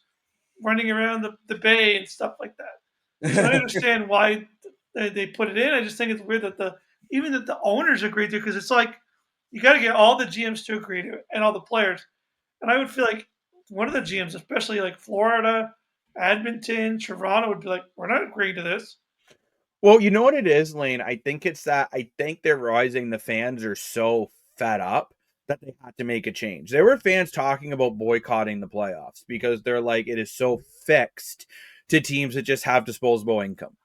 running around the bay and stuff like that. So I understand why they put it in. I just think it's weird that the owners agreed to it because it's like you got to get all the GMs to agree to it and all the players. And I would feel like one of the GMs, especially like Florida, Edmonton, Toronto, would be like, we're not agreeing to this. Well, you know what it is, Lane? I think they're realizing the fans are so fed up that they had to make a change. There were fans talking about boycotting the playoffs because they're like, it is so fixed to teams that just have disposable income.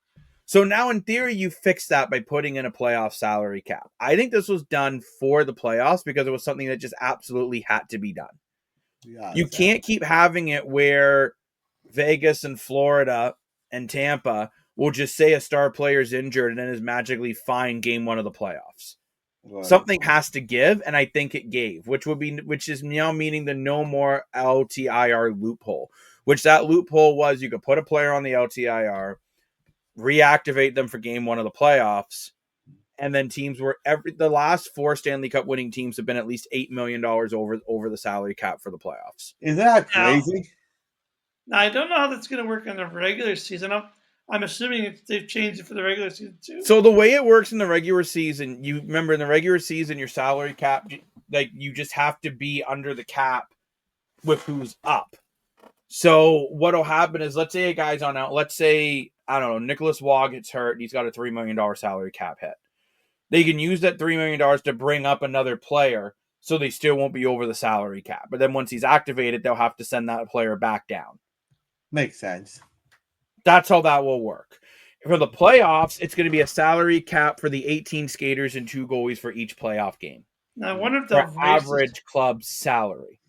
So now, in theory, you fix that by putting in a playoff salary cap. I think this was done for the playoffs because it was something that just absolutely had to be done. Yeah, you can't keep having it where Vegas and Florida and Tampa will just say a star player is injured and then is magically fine game one of the playoffs. Right. Something has to give, and I think it gave, which is now meaning the no more LTIR loophole, which that loophole was you could put a player on the LTIR, reactivate them for game one of the playoffs, and then teams were the last 4 Stanley Cup winning teams have been at least $8 million over the salary cap for the playoffs. Is that crazy? Now I don't know how that's going to work in the regular season. I'm assuming they've changed it for the regular season too. So the way it works in the regular season, you remember in the regular season, your salary cap, like you just have to be under the cap with who's up. So what'll happen is, let's say a guy's on out. Let's say, I don't know, Nicholas Waugh gets hurt and he's got a $3 million salary cap hit. They can use that $3 million to bring up another player so they still won't be over the salary cap. But then once he's activated, they'll have to send that player back down. Makes sense. That's how that will work. For the playoffs, it's going to be a salary cap for the 18 skaters and 2 goalies for each playoff game. Now, I wonder if they'll average club salary.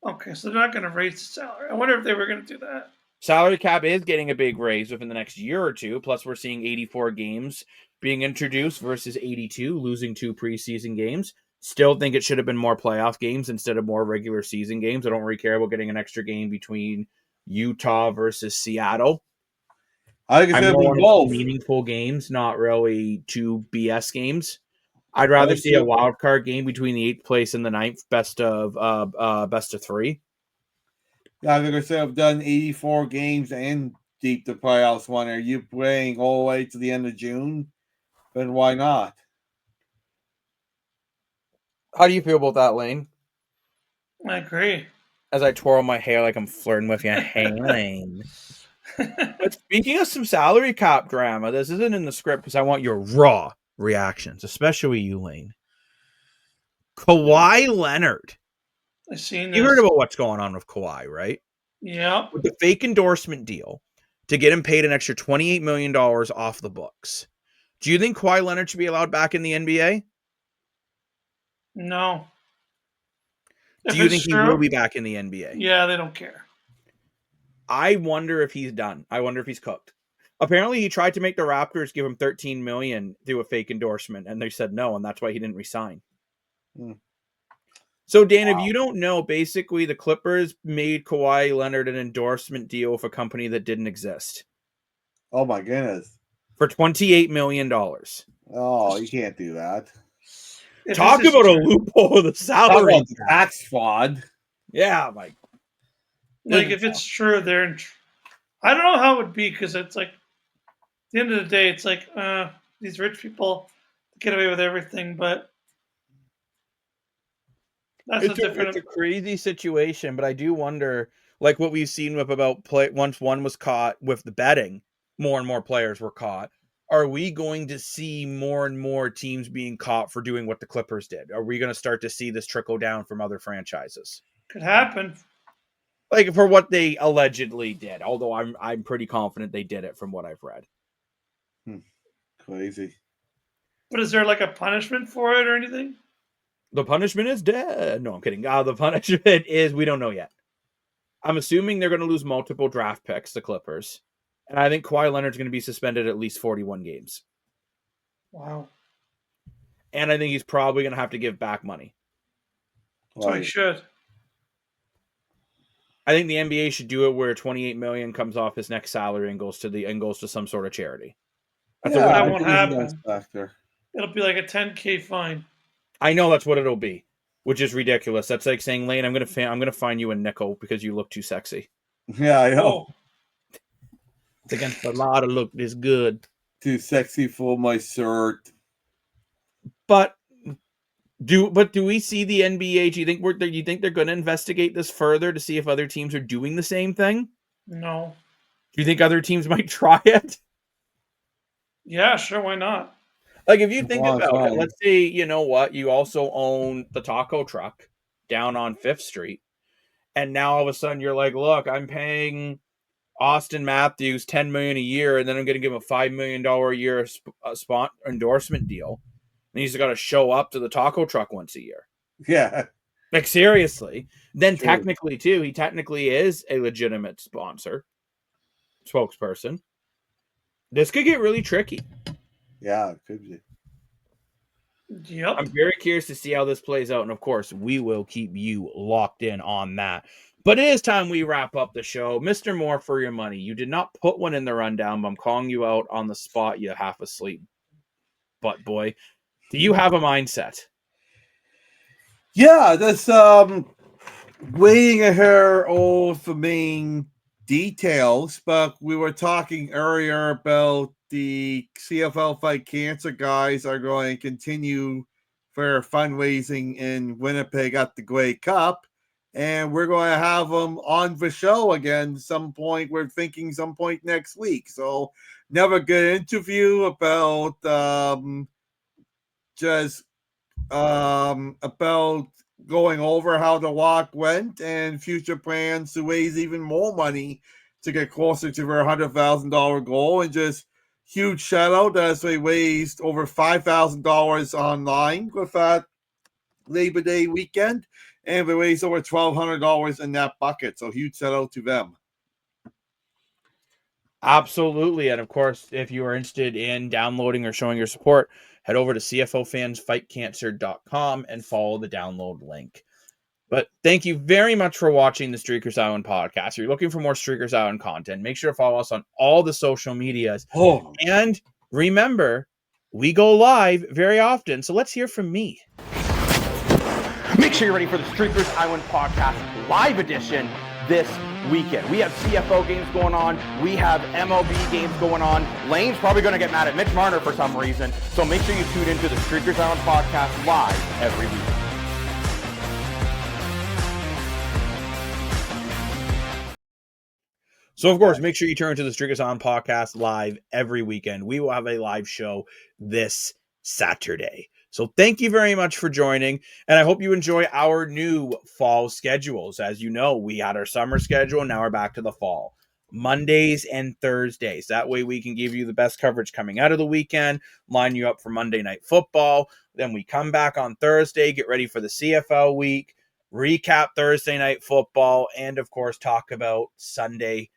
Okay, so they're not going to raise the salary. I wonder if they were going to do that. Salary cap is getting a big raise within the next year or two. Plus, we're seeing 84 games being introduced versus 82, losing 2 preseason games. Still think it should have been more playoff games instead of more regular season games. I don't really care about getting an extra game between Utah versus Seattle. I think it's I'm going to going be both. meaningful games, not really two BS games. I'd rather see a wild card game between the 8th place and the 9th, best of 3. Yeah, I think I said I've done 84 games and deep the playoffs one. Are you playing all the way to the end of June? Then why not? How do you feel about that, Lane? I agree. As I twirl my hair like I'm flirting with you. Hey, Lane. But speaking of some salary cap drama, this isn't in the script because I want your raw reactions, especially you, Lane. Kawhi Leonard. I seen You this. heard about what's going on with Kawhi, right? Yeah. With the fake endorsement deal to get him paid an extra $28 million off the books. Do you think Kawhi Leonard should be allowed back in the NBA? No. Do you think he will be back in the NBA? Yeah, they don't care. I wonder if he's done. I wonder if he's cooked. Apparently, he tried to make the Raptors give him $13 million through a fake endorsement, and they said no, and that's why he didn't resign. So, Dan, if you don't know, basically the Clippers made Kawhi Leonard an endorsement deal with a company that didn't exist. Oh my goodness! For $28 million. Oh, you can't do that. Talk about a loophole of the salary. Talk about tax fraud. Yeah, Mike. Like if it's true, they're in. I don't know how it would be because it's like, at the end of the day, it's like these rich people get away with everything, but that's it's a crazy situation. But I do wonder, like what we've seen with about once one was caught with the betting, more and more players were caught. Are we going to see more and more teams being caught for doing what the Clippers did? Are we going to start to see this trickle down from other franchises? Could happen. Like for what they allegedly did, although I'm pretty confident they did it from what I've read. Crazy. But is there like a punishment for it or anything? The punishment is dead. No, I'm kidding. The punishment is we don't know yet. I'm assuming they're going to lose multiple draft picks, the Clippers. And I think Kawhi Leonard's going to be suspended at least 41 games. Wow. And I think he's probably going to have to give back money. So he should. I think the NBA should do it where $28 million comes off his next salary and goes to some sort of charity. That won't happen. It'll be like a $10K fine. I know that's what it'll be, which is ridiculous. That's like saying, Lane, I'm gonna fine you a nickel because you look too sexy. Yeah, I know. It's against the law to look this good. Too sexy for my shirt. But do we see the NBA? Do you think they're going to investigate this further to see if other teams are doing the same thing? No. Do you think other teams might try it? Yeah, sure. Why not? Like if you think about it, let's say you know what, you also own the taco truck down on 5th Street, and now all of a sudden you're like, look, I'm paying Austin Matthews $10 million a year, and then I'm going to give him a $5 million a year endorsement deal. And he's got to show up to the taco truck once a year. Yeah. Like, seriously. Then technically, too, he technically is a legitimate spokesperson. This could get really tricky. Yeah, it could be. Yep. I'm very curious to see how this plays out. And, of course, we will keep you locked in on that. But it is time we wrap up the show. Mr. Moore, for your money. You did not put one in the rundown, but I'm calling you out on the spot. You're half asleep. But, boy. Do you have a mindset? Yeah, that's waiting to hear all the main details, but we were talking earlier about the CFL Fight Cancer guys are going to continue for fundraising in Winnipeg at the Grey Cup, and we're going to have them on the show again some point. We're thinking some point next week. So, never good interview about about going over how the walk went and future plans to raise even more money to get closer to their $100,000 goal. And just huge shout out as they raised over $5,000 online with that Labor Day weekend, and they raised over $1,200 in that bucket. So huge shout out to them. Absolutely. And of course, if you are interested in downloading or showing your support, head over to CFOfansfightcancer.com and follow the download link. But thank you very much for watching the Streakers Island podcast. If you're looking for more Streakers Island content, make sure to follow us on all the social medias. Oh, And remember, we go live very often, so let's hear from me. Make sure you're ready for the Streakers Island podcast live edition this weekend. We have CFO games going on. We have MLB games going on. Lane's probably going to get mad at Mitch Marner for some reason. So make sure you tune into the Streakers Island podcast live every week. So, of course, make sure you turn to the Streakers On podcast live every weekend. We will have a live show this Saturday. So thank you very much for joining, and I hope you enjoy our new fall schedules. As you know, we had our summer schedule, and now we're back to the fall. Mondays and Thursdays. That way we can give you the best coverage coming out of the weekend, line you up for Monday Night Football. Then we come back on Thursday, get ready for the CFL week, recap Thursday Night Football, and, of course, talk about Sunday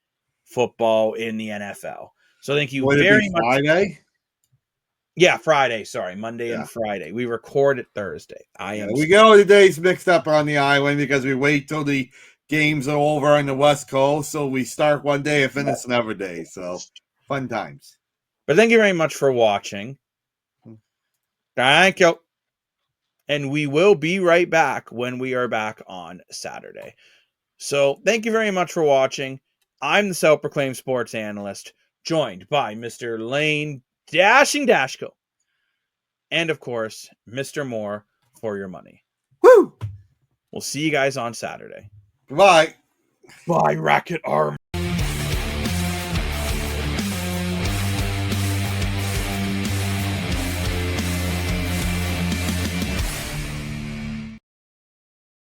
football in the NFL. So thank you very much. Friday? Yeah, Friday. Sorry, Monday and Friday. We record it Thursday. We get all the days mixed up on the island because we wait till the games are over on the West Coast. So we start one day and finish another day. So fun times. But thank you very much for watching. Thank you. And we will be right back when we are back on Saturday. So thank you very much for watching. I'm the self-proclaimed sports analyst, joined by Mr. Lane Dashko, and, of course, Mr. Moore for your money. Woo! We'll see you guys on Saturday. Bye. Bye, Racket Arm.